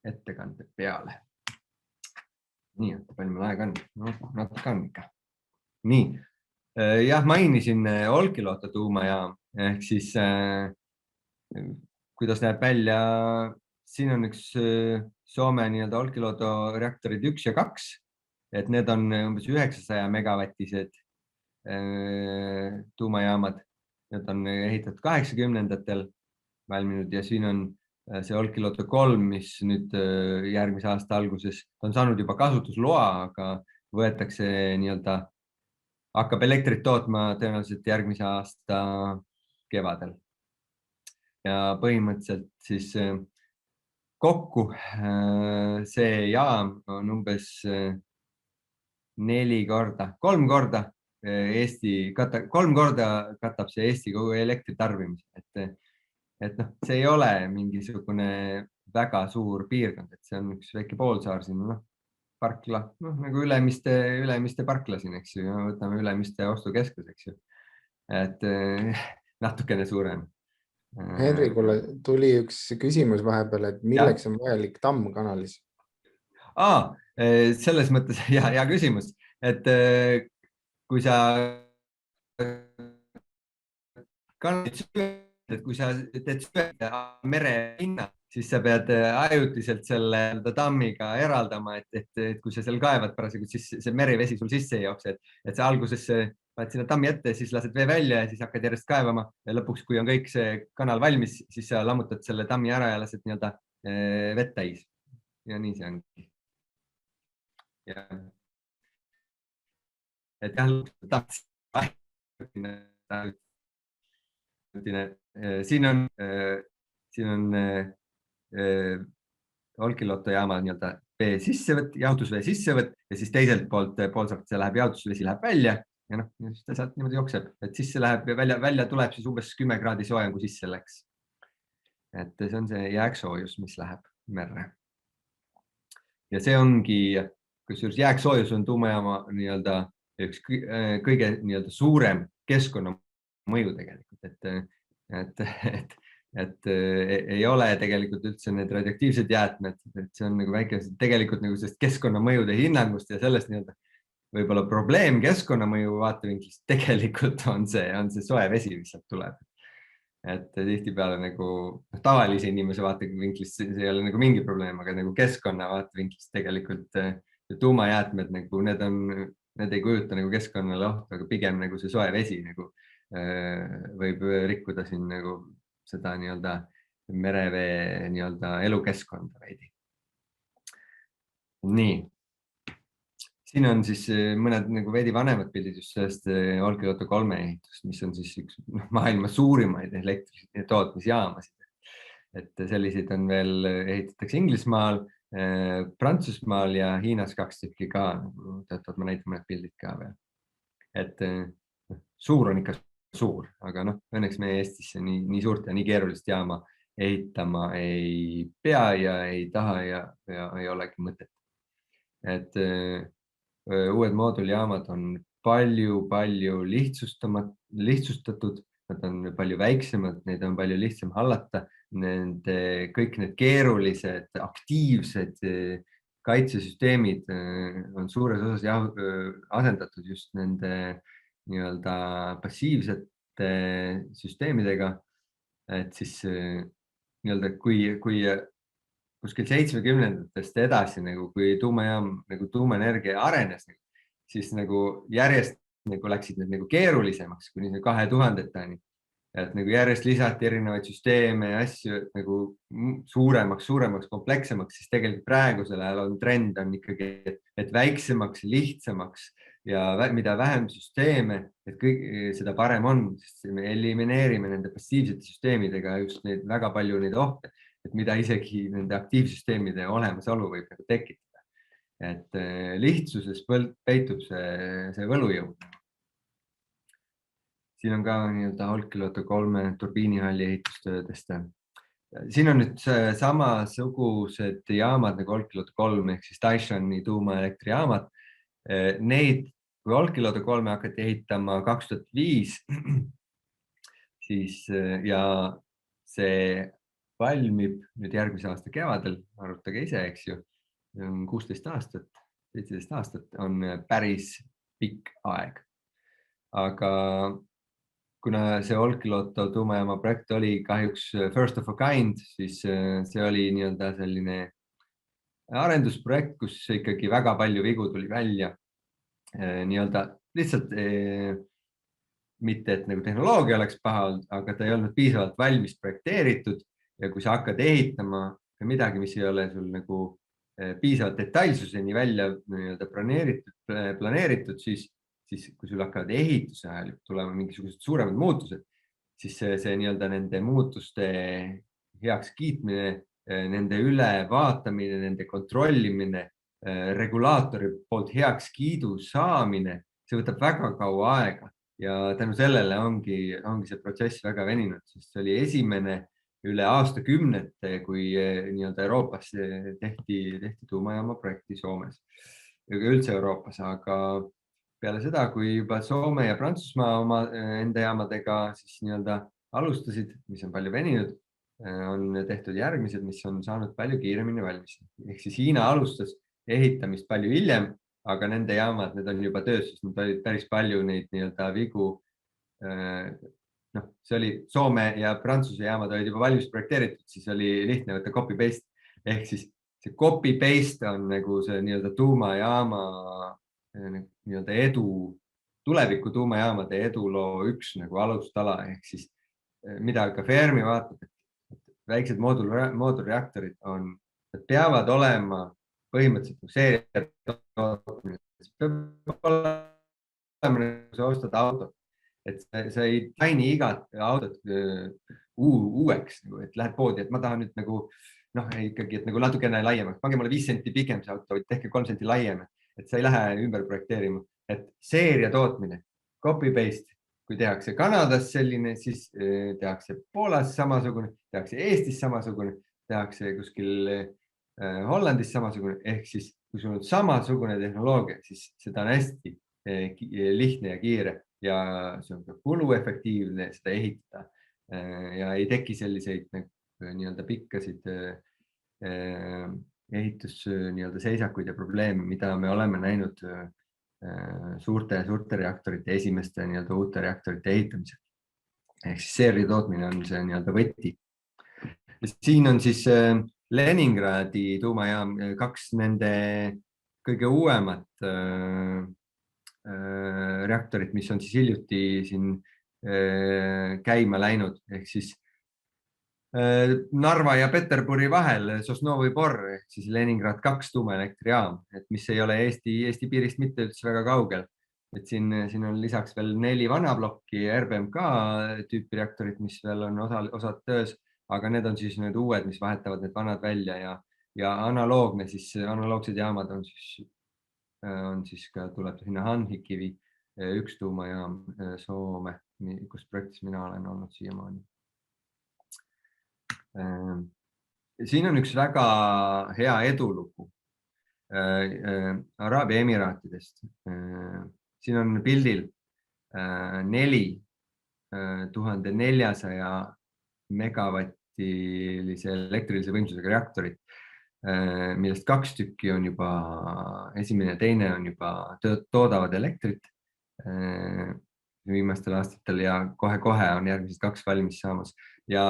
ettekande peale. Nii, et palju meil aega on? Natuke on ikka. Nii, jah, mainisin Olkiluoto tuumajaam, ehk siis kuidas näeb välja, siin on üks Soome nii-öelda Olkiluoto reaktorid 1 ja 2, et need on umbes 900 megavatised tuumajaamad. Need on ehitatud 80-ndatel valminud ja siin on see Olkiluoto 3, mis nüüd järgmise aasta alguses on saanud juba kasutusloa, aga võetakse nii-öelda, hakkab elektrit tootma tõenäoliselt järgmise aasta kevadel. Ja põhimõtteliselt siis kokku see jaam on umbes 3 korda katab see Eesti kogu elektritarbimise. Et see ei ole mingisugune väga suur piirkond, et see on üks väike poolsaar siin, parkla, nagu Ülemiste parkla siin, eks ju, ja võtame Ülemiste ostukeskus, eks ju. Et natukene suurem. Henrikule tuli üks küsimus vahepeal, et milleks on vajalik tamm kanalis? Selles mõttes, hea küsimus, et kui sa teed süvend mere pinna, siis sa pead ajutiselt selle tammiga eraldama, et kui sa seal kaevad parasjagu, siis see merevesi sul sisse ei jookse, et see alguses paned sinna tammi ette, siis lased vee välja ja siis hakkad järjest kaevama ja lõpuks, kui on kõik see kanal valmis, siis sa lammutad selle tammi ära ja lased nii-öelda vett täis. Ja nii see ongi. Et siin on Olkiluoto jaama nii-öelda vee sissevõtt, jahutusvee sissevõtt ja siis teiselt poolt poolsaart see läheb, jahutusvesi läheb välja ja ta sealt niimoodi jookseb, et sisse läheb välja tuleb siis umbes 10 kraadi soojem, kui sisse läks. Et see on see jääksoojus, mis läheb merre. Ja see ongi, kusjuures jääksoojus on tuumajaama nii-öelda üks kõige nii-öelda suurem keskkonnamõju tegelikult, et ei ole tegelikult üldse need radioaktiivsed jäätmed, et see on nagu väike tegelikult nagu sellest keskkonnamõjude hinnangust ja sellest nii-öelda võib-olla probleem keskkonnamõju vaatevinklist tegelikult on see soe vesi, mis sealt tuleb. Et tihtipeale nagu tavalise inimese vaatevinklist see ei ole nagu mingi probleem, aga nagu keskkonna vaatevinklist tegelikult tuumajäätmed nagu need ei kujuta nagu keskkonnale ohtu, aga pigem nagu see soe vesi nagu võib rikkuda siin nagu seda nii-öelda merevee nii-öelda elukeskkonda veidi. Nii. Siin on siis mõned nagu veidi vanemad pildid just sellest Olkiluoto 3 ehitust, mis on siis üks maailma suurimaid elektri tootmisjaamasid. Et selliseid on veel ehitatakse Inglismaal, Prantsusmaal ja Hiinas 2 tükki ka, töötavad ma näitan mõned pildid ka veel. Et suur on ikka suur, aga õnneks meie Eestisse nii suurt ja nii keerulist jaama ehitama ei pea ja ei taha ja ei olegi mõtet. Et uued mooduljaamad on palju lihtsustatud, nad on palju väiksemad, neid on palju lihtsam hallata, kõik need keerulised, aktiivsed kaitsesüsteemid on suures osas asendatud just nende nii-öelda passiivsete süsteemidega. Et siis nii-öelda kui kuskil 70-ndatest edasi, kui tuumajaam, tuumaenergia arenes, siis järjest läksid need keerulisemaks kuni 2000-tani. Et järjest lisati erinevaid süsteeme ja asju suuremaks, komplekssemaks, siis tegelikult praegusel ajal on trend on ikkagi, et väiksemaks, lihtsamaks ja mida vähem süsteeme, et seda parem on, sest me elimineerime nende passiivsete süsteemidega just väga palju neid ohte, et mida isegi nende aktiivsüsteemide olemasolu võib tekitada. Et lihtsuses peitub see võlujõud. Siin on ka Olkiluoto 3 turbiinihalli ehitustöödest. Siin on nüüd samasugused jaamad nagu Olkiluoto 3 ehk siis Taishani tuumaelektrijaamad. Neid, kui Olkiluoto 3 hakati ehitama 2005, siis ja see valmib nüüd järgmise aasta kevadel, arutage ise, eks ju, 16 aastat, 17 aastat on päris pikk aeg. Aga kuna see Olkiluoto tuumajaama projekt oli kahjuks first of a kind, siis see oli selline arendusprojekt, kus ikkagi väga palju vigu tuli välja. Lihtsalt mitte, et tehnoloogia oleks paha, aga ta ei olnud piisavalt valmis projekteeritud ja kui sa hakkad ehitama midagi, mis ei ole sul piisavalt detailsuseni välja planeeritud, siis kui sul hakkavad ehituse ajal tulema mingisugused suuremad muutused, siis see nende muutuste heaks kiitmine, nende ülevaatamine, nende kontrollimine, regulaatori poolt heaks kiidu saamine, see võtab väga kaua aega ja tänu sellele ongi see protsess väga veninud, sest see oli esimene üle aastakümnete, kui Euroopas tehti tuumajaama projekti Soomes, üldse Euroopas, aga peale seda, kui juba Soome ja Prantsusmaa oma enda jaamadega siis alustasid, mis on palju veninud, on tehtud järgmised, mis on saanud palju kiiremini valmis. Ehk siis Hiina alustas ehitamist palju hiljem, aga nende jaamad, need on juba töös, sest need olid päris palju neid vigu. See oli Soome ja Prantsuse jaamad olid juba valmis projekteeritud, siis oli lihtne võtta copy-paste. Ehk siis see copy-paste on see tuumajaama edu, tuleviku tuumajaamade eduloo üks alustala, ehk siis mida ka Fermi vaatab, et väiksed moodulreaktorid peavad olema põhimõtteliselt seeriatootmine. Peab olema, sa ostad autot, et sa ei taini igat autot uueks, et lähed poodi, et ma tahan nüüd ikkagi, et natukene laiemaks, pange mulle 5 senti pikem see auto, tehke 3 senti laiem, et sa ei lähe ümber projekteerima, et seeria tootmine, copy-paste, kui tehakse Kanadas selline, siis tehakse Poolas samasugune, tehakse Eestis samasugune, tehakse kuskil Hollandis samasugune, ehk siis kui sul on samasugune tehnoloogia, siis seda on hästi lihtne ja kiire ja see on ka kuluefektiivne seda ehitada ja ei teki selliseid pikkasid ehitusseisakuid ja probleeme, mida me oleme näinud suurte reaktorite, esimeste uute reaktorite ehitamisel. Ehk siis seeria tootmine on see võti. Siin on siis Leningradi tuumajaam, 2 nende kõige uuemat reaktorit, mis on siis hiljuti siin käima läinud, ehk siis Narva ja Peterburi vahel Sosnovyj Bor ehk siis Leningrad 2 tuumaelektrijaam, et mis ei ole Eesti piirist mitte üldse väga kaugel. Et siin on lisaks veel 4 vana plokki RBMK tüüpi reaktorid, mis veel on osad töös, aga need on siis need uued, mis vahetavad need vanad välja ja analoogsed jaamad on siis ka tuleb sinna Hanhikivi 1 tuumajaam Soome, kus projektis mina olen olnud siiamaani. Siin on üks väga hea edulugu Araabia Emiraatidest. siin on pildil 4400 megavattilise elektrilise võimsusega reaktorit, millest 2 tükki on juba, esimene ja teine on juba toodavad elektrit viimastel aastatel ja kohe-kohe on järgmised 2 valmis saamas. Ja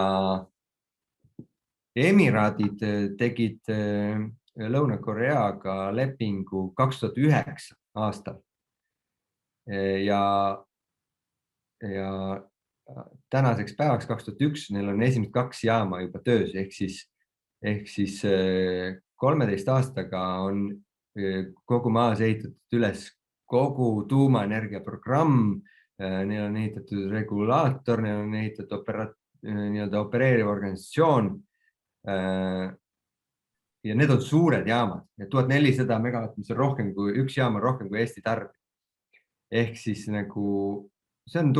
Emiraadid tegid Lõuna-Koreaga lepingu 2009 aastal ja tänaseks päevaks 2001 neil on esimesed 2 jaama juba töös, ehk siis 13 aastaga on kogu maas ehitatud üles kogu tuumaenergia programm, neil on ehitatud regulaator, neil on ehitatud opereeriv organisatsioon ja need on suured jaamad ja 1400 megavatt, mis on rohkem kui üks jaam on rohkem kui Eesti tarbib. Ehk siis nagu see on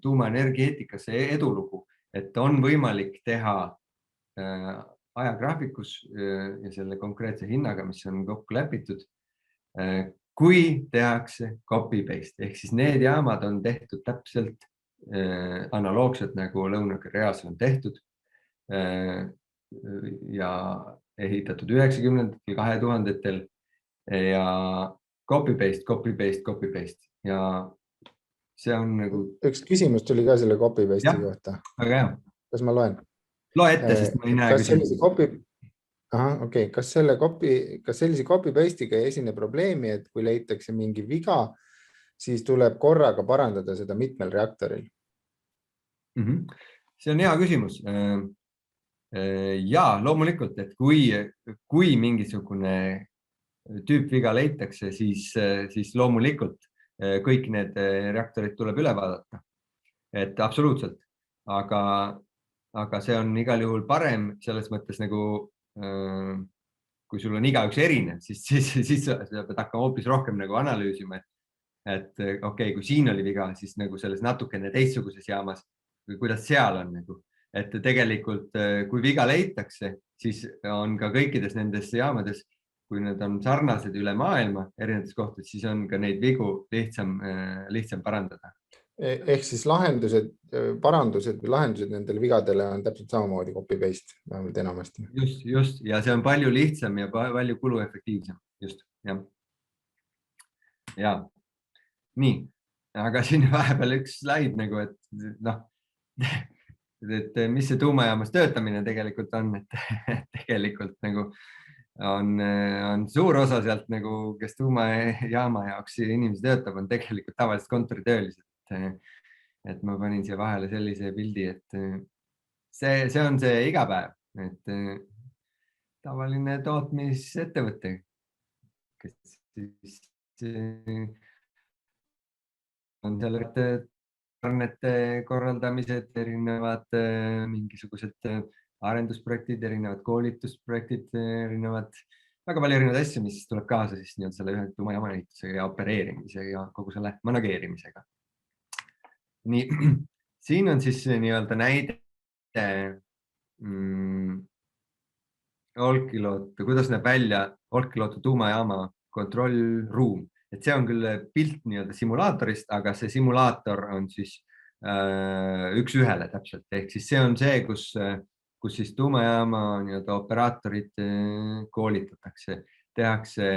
tuumaenergeetikas edulugu, et on võimalik teha ajagraafikus ja selle konkreetse hinnaga, mis on kokku lepitud, kui tehakse copy-paste, ehk siis need jaamad on tehtud täpselt analoogselt nagu Lõuna-Koreas on tehtud ja ehitatud 90-ndatel, 2000-ndatel ja copy-paste ja see on nagu... Üks küsimus tuli ka selle copy-paste'i kohta. Väga hea. Kas ma loen? Loe ette, sest ma ei näe küsimus. Kas sellise copy-paste'iga ei esine probleemi, et kui leitakse mingi viga, siis tuleb korraga parandada seda mitmel reaktoril? See on hea küsimus. Ja loomulikult, et kui mingisugune tüüpviga leitakse, siis loomulikult kõik need reaktorid tuleb üle vaadata. Et absoluutselt. Aga see on igal juhul parem selles mõttes nagu, kui sul on igaüks erinev, siis sa pead hakkama hoopis rohkem nagu analüüsima, et okei, kui siin oli viga, siis nagu selles natukene teistsuguses jaamas, kuidas seal on nagu. Et tegelikult, kui viga leitakse, siis on ka kõikides nendes jaamades, kui need on sarnased üle maailma erinevates kohtades, siis on ka neid vigu lihtsam parandada. Ehk siis parandused või lahendused nendele vigadele on täpselt samamoodi copy-paste, vähemalt enamasti. Just, ja see on palju lihtsam ja palju kuluefektiivsem. Just, jah. Ja, nii, aga siin vahepeal üks slaid nagu, et mis see tuumajaamas töötamine tegelikult on, et tegelikult nagu on suur osa sealt nagu, kes tuumajaama jaoks inimesi töötab, on tegelikult tavaliselt kontoritöölised. Et ma panin siia vahele sellise pildi, et see on see igapäev, et tavaline tootmisettevõte, kes siis on seal tarnete korraldamised, erinevad mingisugused arendusprojektid, erinevad koolitusprojektid, väga palju erinevaid asju, mis tuleb kaasa siis selle ühe tuumajaama ehitusega ja opereerimise ja kogu selle manageerimisega. Nii, siin on siis nii-öelda näide kuidas näeb välja Olkiluoto tuumajaama kontrollruum. Et see on küll pilt nii-öelda simulaatorist, aga see simulaator on siis üks ühele täpselt. Ehk siis see on see, kus siis tuumajaama nii-öelda operaatorid koolitatakse. Tehakse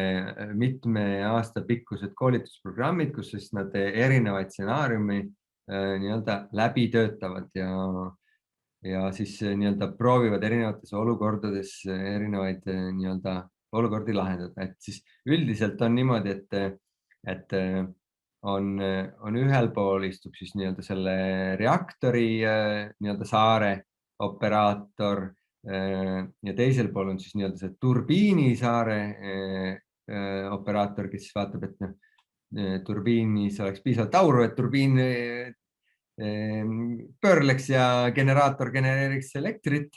mitme aasta pikkused koolitusprogrammid, kus siis nad erinevaid stsenaariumi nii-öelda läbi töötavad ja siis nii-öelda proovivad erinevates olukordades erinevaid nii-öelda olukordi lahendada. Et siis üldiselt on niimoodi, et on ühel pool istub siis nii-öelda selle reaktori nii-öelda saare operaator ja teisel pool on siis nii-öelda see turbiinisaare operaator, kes vaatab, et turbiinis oleks piisavalt auru, et turbiin pöörleks ja generaator genereeriks elektrit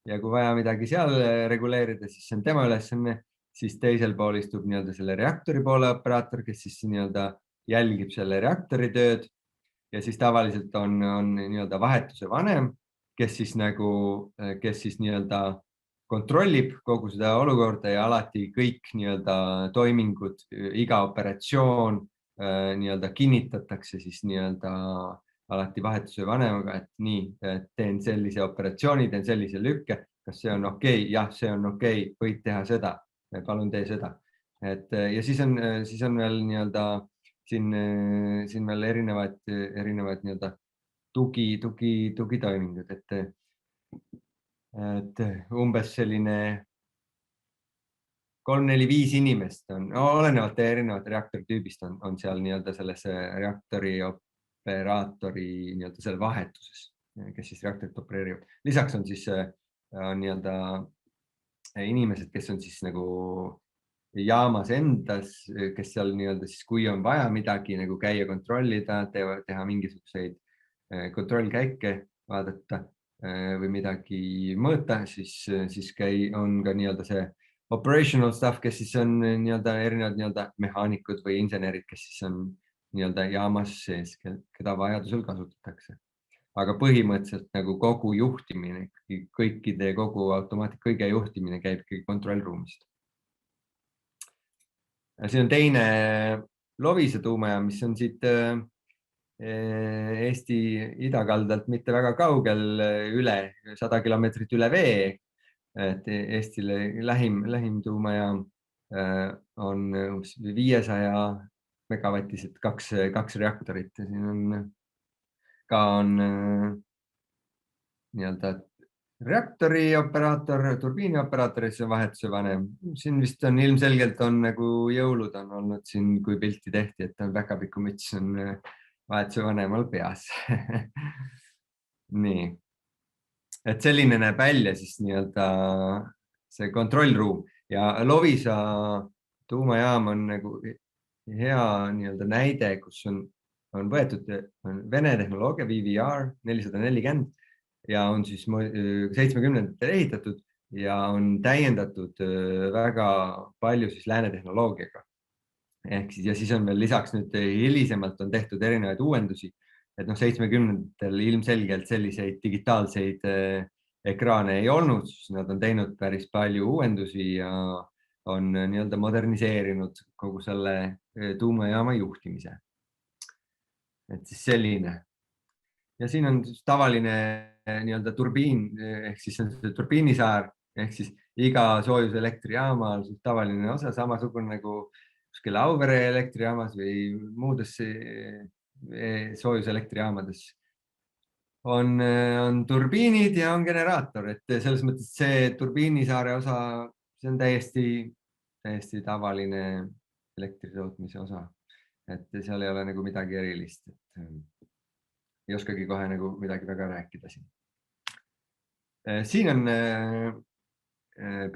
ja kui vaja midagi seal reguleerida, siis see on tema ülesanne, siis teisel pool istub nii-öelda selle reaktori poole operaator, kes siis nii-öelda jälgib selle reaktori tööd ja siis tavaliselt on nii-öelda vahetuse vanem, kes siis nii-öelda kontrollib kogu seda olukorda ja alati kõik nii-öelda toimingud, iga operatsioon nii-öelda kinnitatakse siis nii-öelda alati vahetuse vanemaga, et nii, teen sellise operatsiooni, teen sellise lükke, kas see on okei? Jah, see on okei, võid teha seda, palun tee seda. Ja siis on veel nii-öelda siin veel erinevad nii-öelda tugitoimingud, et umbes selline 3-4-5 inimest on, olenevalt erinevate reaktori tüübist on seal nii-öelda selles reaktori operaatori nii-öelda selle vahetuses, kes siis reaktorit opereerivad. Lisaks on siis nii-öelda inimesed, kes on siis nagu jaamas endas, kes seal nii-öelda siis, kui on vaja midagi nagu käia kontrollida, teha mingisuguseid kontrollkäike, vaadata või midagi mõõta, siis on ka nii-öelda see operational stuff, kes siis on nii-öelda erinevad nii-öelda mehaanikud või insenerid, kes siis on nii-öelda jaamas sees, keda vajadusel kasutatakse. Aga põhimõtteliselt nagu kogu juhtimine, kogu automaatika kõige juhtimine käib kontrollruumist. Siin on teine Loviisa tuumajaam, mis on siit Eesti idakaldalt mitte väga kaugel, üle 100 kilomeetrit üle vee. Et Eestile lähim tuumajaam on 500 megavatised 2 reaktorit. Siin on nii-öelda reaktori operaator, turbiini operaator ja siis on vahetuse vanem. Siin vist on ilmselgelt on nagu jõulud on olnud siin, kui pilti tehti, et on päkapiku müts on vahetuse vanemal peas. Nii. Et selline näeb välja siis nii-öelda see kontrollruum ja Loviisa tuumajaam on nagu hea nii-öelda näide, kus on võetud Vene tehnoloogia VVR 440 ja on siis 70-ndatel ehitatud ja on täiendatud väga palju siis lääne tehnoloogiaga. Ehk siis, ja siis on veel lisaks nüüd hilisemalt on tehtud erinevaid uuendusi. Et 70-ndatel ilmselgelt selliseid digitaalseid ekraane ei olnud, siis nad on teinud päris palju uuendusi ja on nii-öelda moderniseerinud kogu selle tuumajaama juhtimise. Et siis selline. Ja siin on tavaline nii-öelda turbiin, ehk siis on see turbiinisaar, ehk siis iga soojuselektrijaamal on tavaline osa, samasugune nagu kuskil Auvere elektrijaamas või muudes soojuselektриjaamades on turbiinid ja on generaator, et selles mõttes see turbiinisaare osa, see on täiesti tavaline elektritootmise osa, et seal ei ole nagu midagi erilist, et ei oskagi kohe nagu midagi väga rääkida siin. Siin on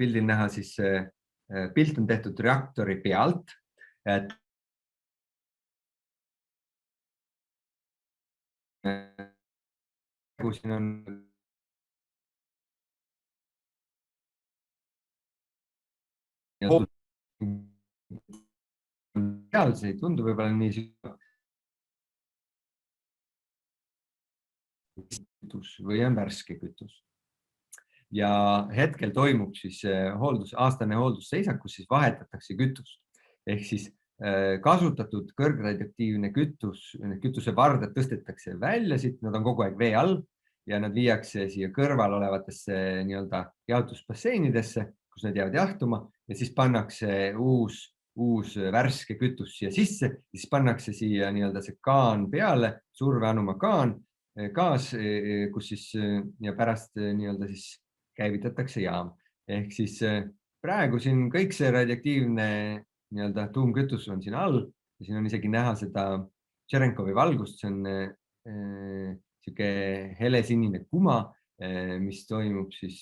pildil näha siis, pilt on tehtud reaktori pealt, et siin on see ei tundu võib-olla nii kütus või on värske kütus. Ja hetkel toimub siis aastane hooldusseisakus, siis vahetatakse kütust. Ehk siis kasutatud kõrgradioaktiivne kütusevardad tõstetakse välja, siit nad on kogu aeg vee all ja nad viiakse siia kõrval olevatesse nii-öelda jaotusbasseinidesse, kus nad jäävad jahtuma ja siis pannakse uus värske kütus siia sisse, siis pannakse siia nii-öelda see kaan peale, surveanuma gaas, kus siis ja pärast nii-öelda siis käivitatakse jaam. Ehk siis praegu siin kõik see radioaktiivne nii-öelda tuumkütus on siin all ja siin on isegi näha seda Tšerenkovi valgust, see on siuke helesinine kuma, mis toimub siis,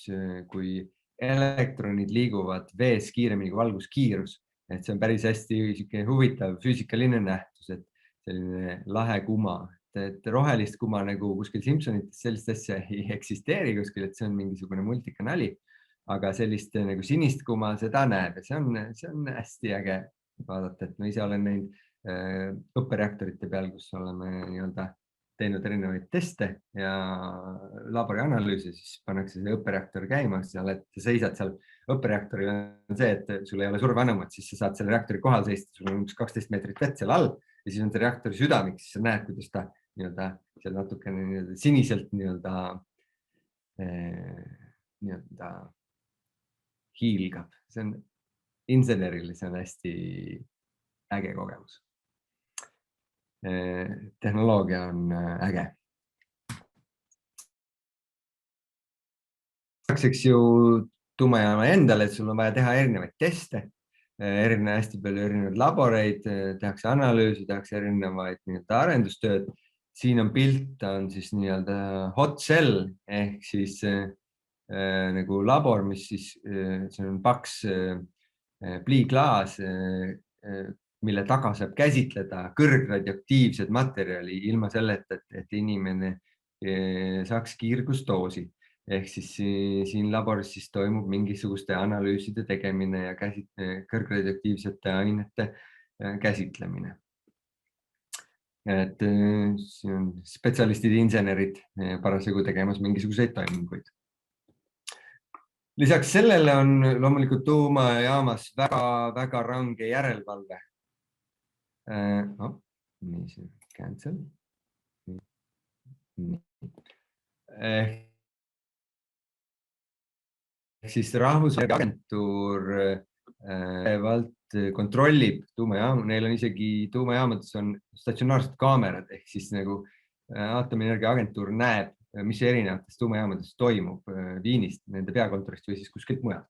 kui elektronid liiguvad vees kiiremini kui valguskiirus. Et see on päris hästi huvitav füüsikaline nähtus, et selline lahe kuma, et rohelist kuma nagu kuskil Simpsonites sellist asja ei eksisteeri kuskil, et see on mingisugune multikanali. Aga sellist nagu sinist kuma seda näeb ja see on hästi äge vaadata, et ma ise olen näinud õppereaktorite peal, kus oleme nii-öelda teinud erinevaid teste ja laborianalüüsi, siis pannakse see õppereaktor käima, sa seisad seal õppereaktoril on see, et sul ei ole surveanumat, siis sa saad selle reaktori kohal seista, sul on umbes 12 meetrit vett seal all ja ja siis on see reaktori südamik, siis sa näed, kuidas ta nii-öelda seal natukene nii-öelda siniselt nii-öelda hiilgab. See on insenerile, see on hästi äge kogemus. Tehnoloogia on äge. Eks ju tuumajaama endale, et sul on vaja teha erinevaid teste, hästi palju erinevaid laboreid, tehakse analüüsi, tehakse erinevaid arendustööd. Siin on pilt, on siis nii-öelda hot cell ehk siis nagu labor, mis siis, see on paks pliiklaas, mille taga saab käsitleda kõrgradioaktiivset materjali ilma selleta, et inimene saaks kiirgusdoosi. Ehk siis siin laboris siis toimub mingisuguste analüüside tegemine ja kõrgradioaktiivsete ainete käsitlemine. Et siin on spetsialistid, insenerid parasjagu tegemas mingisuguseid toiminguid. Lisaks sellele on loomulikult tuumajaamas väga range järelevalve. Nii see cancel. Ehk siis Rahvusagentuur kontrollib tuumajaamu, neil on isegi tuumajaamades on statsionaarsed kaamerad, ehk siis nagu Aatomienergia Agentuur näeb, mis erinevates tuumajaamades toimub Viinist, nende peakontorist või siis kuskilt mujalt.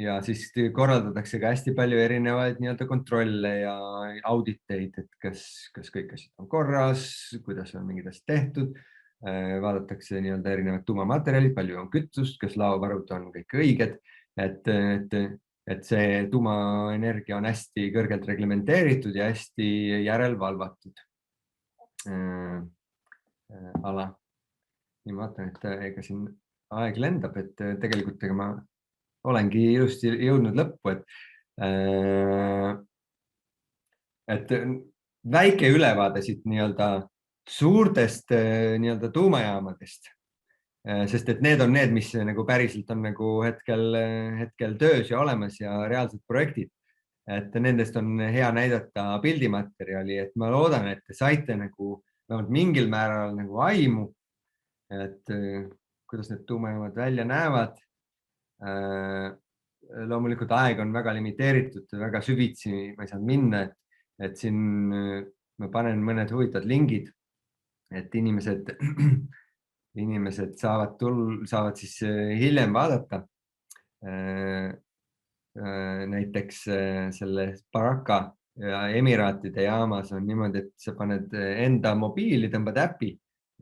Ja siis korraldatakse ka hästi palju erinevaid kontrolle ja auditeid, et kas kõik asjad on korras, kuidas on mingid asjad tehtud. Vaadatakse erinevad tuumamaterjalid, palju on kütust, kas laovarud on kõik õiged, et see tuumaenergia on hästi kõrgelt reglementeeritud ja hästi järelvalvatud ala. Nii vaatan, et ega siin aeg lendab, et tegelikult ma olengi ilusti jõudnud lõppu, et väike ülevaade siit suurtest tuumajaamadest, sest et need on need, mis päriselt on hetkel töös ja olemas ja reaalsed projektid. Et nendest on hea näidata pildimaterjali, et ma loodan, et te saite vähemalt mingil määral aimu, et kuidas need tuumajaamad välja näevad. Loomulikult aeg on väga limiteeritud, väga süvitsi ma ei saanud minna, et siin ma panen mõned huvitavad lingid, et inimesed saavad siis hiljem vaadata. Näiteks selle Baraka ja Emiraatide jaamas on niimoodi, et sa paned enda mobiili, tõmbad äpi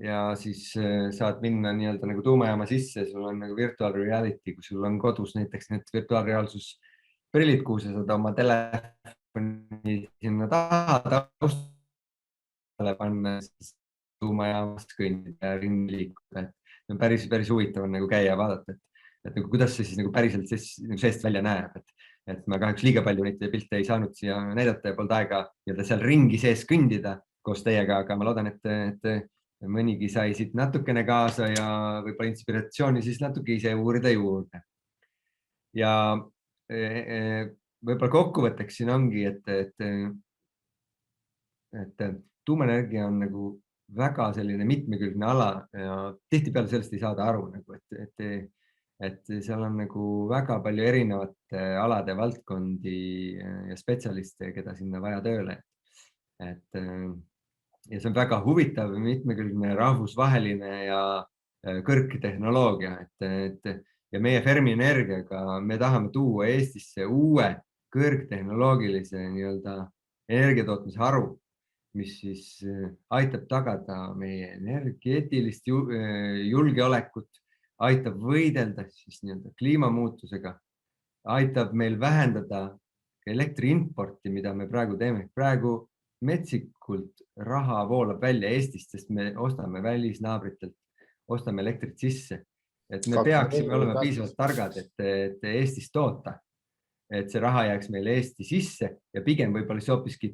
ja siis saad minna nagu tuumajaama sisse, sul on virtual reality, kui sul on kodus näiteks need virtuaalreaalsus prillid, kuhu sa saad oma telefoni sinna taha taustale panna, siis tuumajaamas kõndida ja ringi liikuda. Päris huvitav on käia ja vaadata, et kuidas see siis päriselt seest välja näeb. Et ma kahjuks liiga palju neid pilte ei saanud siia näidata ja polnud aega seal ringi sees kõndida koos teiega, aga ma loodan, et mõnigi sai siit natukene kaasa ja võib-olla inspiratsiooni siis natuke ise uurida juurde. Ja võib-olla kokkuvõtteks siin ongi, et tuumaenergia on väga selline mitmekülgne ala ja tihtipeale sellest ei saada aru, et seal on väga palju erinevate alade valdkondi ja spetsialiste, keda sinna vaja tööle. Ja see on väga huvitav, mitmekülgne, rahvusvaheline ja kõrgtehnoloogia. Ja meie Fermi Energiaga me tahame tuua Eestisse uue kõrgtehnoloogilise energiatootmise haru, mis siis aitab tagada meie energeetilist julgeolekut, aitab võidelda siis kliimamuutusega, aitab meil vähendada elektri importi, mida me praegu teeme. Praegu metsikult raha voolab välja Eestist, sest me ostame välisnaabritelt, ostame elektrit sisse. Et me peaksime olema piisavalt targad, et Eestis toota, et see raha jääks meil Eesti sisse ja pigem võib-olla hoopiski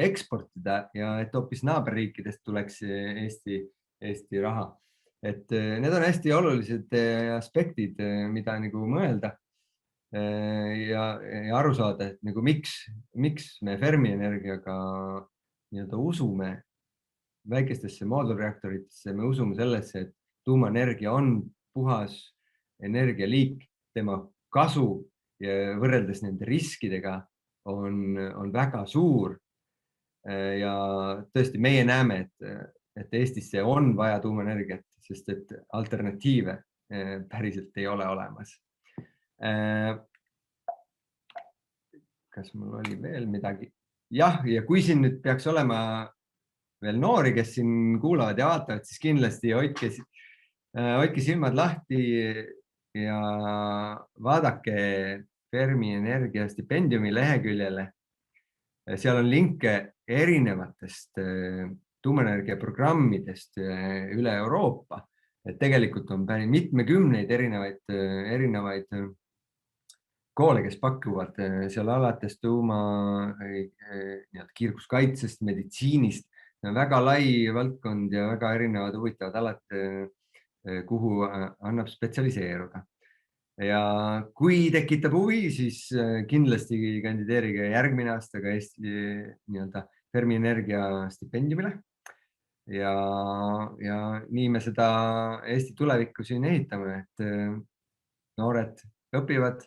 eksportida ja et hoopis naaberriikidest tuleks Eesti raha. Et need on hästi olulised aspektid, mida mõelda. ja aru saada, et nagu miks me Fermi Energiaga nii-öelda usume väikestesse moodulreaktoritesse, me usume sellesse, et tuumaenergia on puhas energialiik, tema kasu ja võrreldes nende riskidega on väga suur. Ja tõesti, meie näeme, et Eestisse on vaja tuumaenergiat, sest et alternatiive päriselt ei ole olemas. Kas mul oli veel midagi? Jah, ja kui siin nüüd peaks olema veel noori, kes siin kuulavad ja vaatavad, siis kindlasti hoidke silmad lahti ja vaadake Fermi Energia stipendiumi leheküljele. Seal on linke erinevatest tuumaenergia programmidest üle Euroopa. Et tegelikult on päris mitmekümneid erinevaid koole, kes pakuvad seal alates tuuma kiirguskaitsest, meditsiinist. Väga lai valdkond ja väga erinevad huvitavad alad, kuhu annab spetsialiseeruda. Ja kui tekitab huvi, siis kindlasti kandideerige järgmine aasta ka Eesti nii-öelda Fermi Energia stipendiumile. Ja nii me seda Eesti tulevikku siin ehitame, et noored õpivad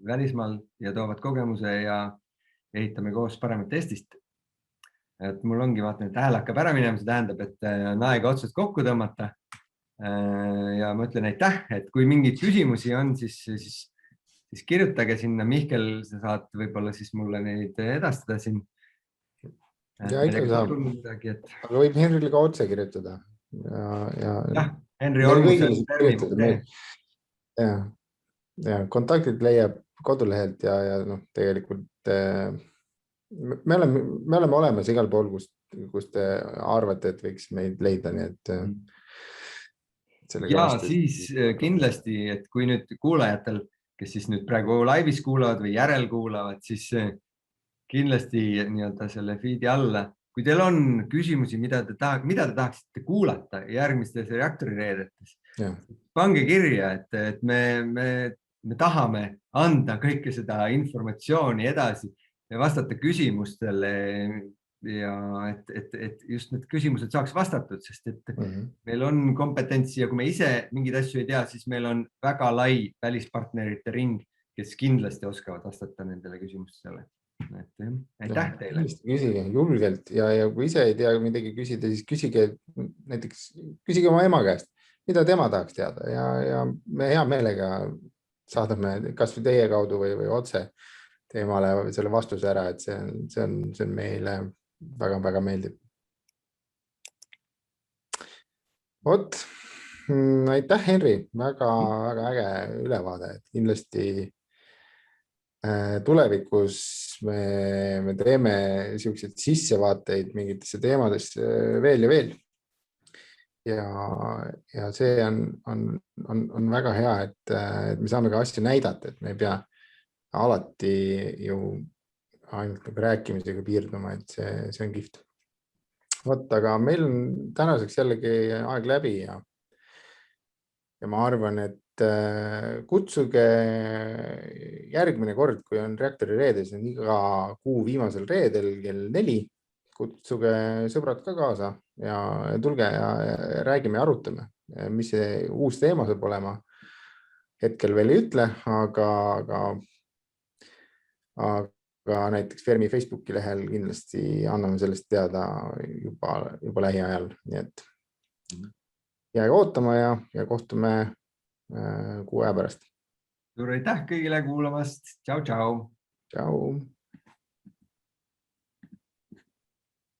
välismaal ja toovad kogemuse ja ehitame koos paremat Eestist. Et mul ongi vaatan, et hääl hakkab ära minema, see tähendab, et on aega otsad kokku tõmmata. Ja ma ütlen aitäh, et kui mingeid küsimusi on, siis kirjutage sinna. Mihkel, sa saad võib-olla siis mulle neid edastada siin. Ja ikka saab. Aga võib Henrile ka otse kirjutada. Jah, Henri Olmusel. Ja kontaktid leiab kodulehelt ja tegelikult me oleme olemas igal pool, kus te arvate, et võiks meid leida, nii et ja siis kindlasti, et kui nüüd kuulajatel, kes siis nüüd praegu laivis kuulavad või järel kuulavad, siis kindlasti nii-öelda selle feedi alla, kui teil on küsimusi, mida te tahaksite kuulata järgmistes reaktorireedetes, pange kirja, et me tahame anda kõike seda informatsiooni edasi ja vastata küsimustele ja et just need küsimused saaks vastatud, sest et meil on kompetentsi ja kui me ise mingeid asju ei tea, siis meil on väga lai välispartnerite ring, kes kindlasti oskavad vastata nendele küsimustele. Aitäh teile. Küsige julgelt ja kui ise ei tea midagi küsida, siis küsige oma ema käest, mida tema tahaks teada ja me hea meelega saadame kas või teie kaudu või otse teemale selle vastuse ära, et see on meile väga-väga meeldib. Vot, aitäh, Henri, väga äge ülevaade, et kindlasti tulevikus me teeme selliseid sissevaateid mingitesse teemadesse veel ja veel. Ja see on väga hea, et me saame ka asju näidata, et me ei pea alati ju ainult rääkimisega piirduma, et see on kihvt. Vot, aga meil on tänaseks jällegi aeg läbi ja ma arvan, et kutsuge järgmine kord, kui on reaktori reede, see on iga kuu viimasel reedel kell 4, kutsuge sõbrad ka kaasa ja tulge ja räägime ja arutame, mis see uus teema saab olema. Hetkel veel ei ütle, aga näiteks Fermi Facebooki lehel kindlasti anname sellest teada juba lähiajal. Nii et jääge ootama ja kohtume kuu aja pärast. Suur aitäh kõigile kuulamast. Tšau, tšau. Tšau.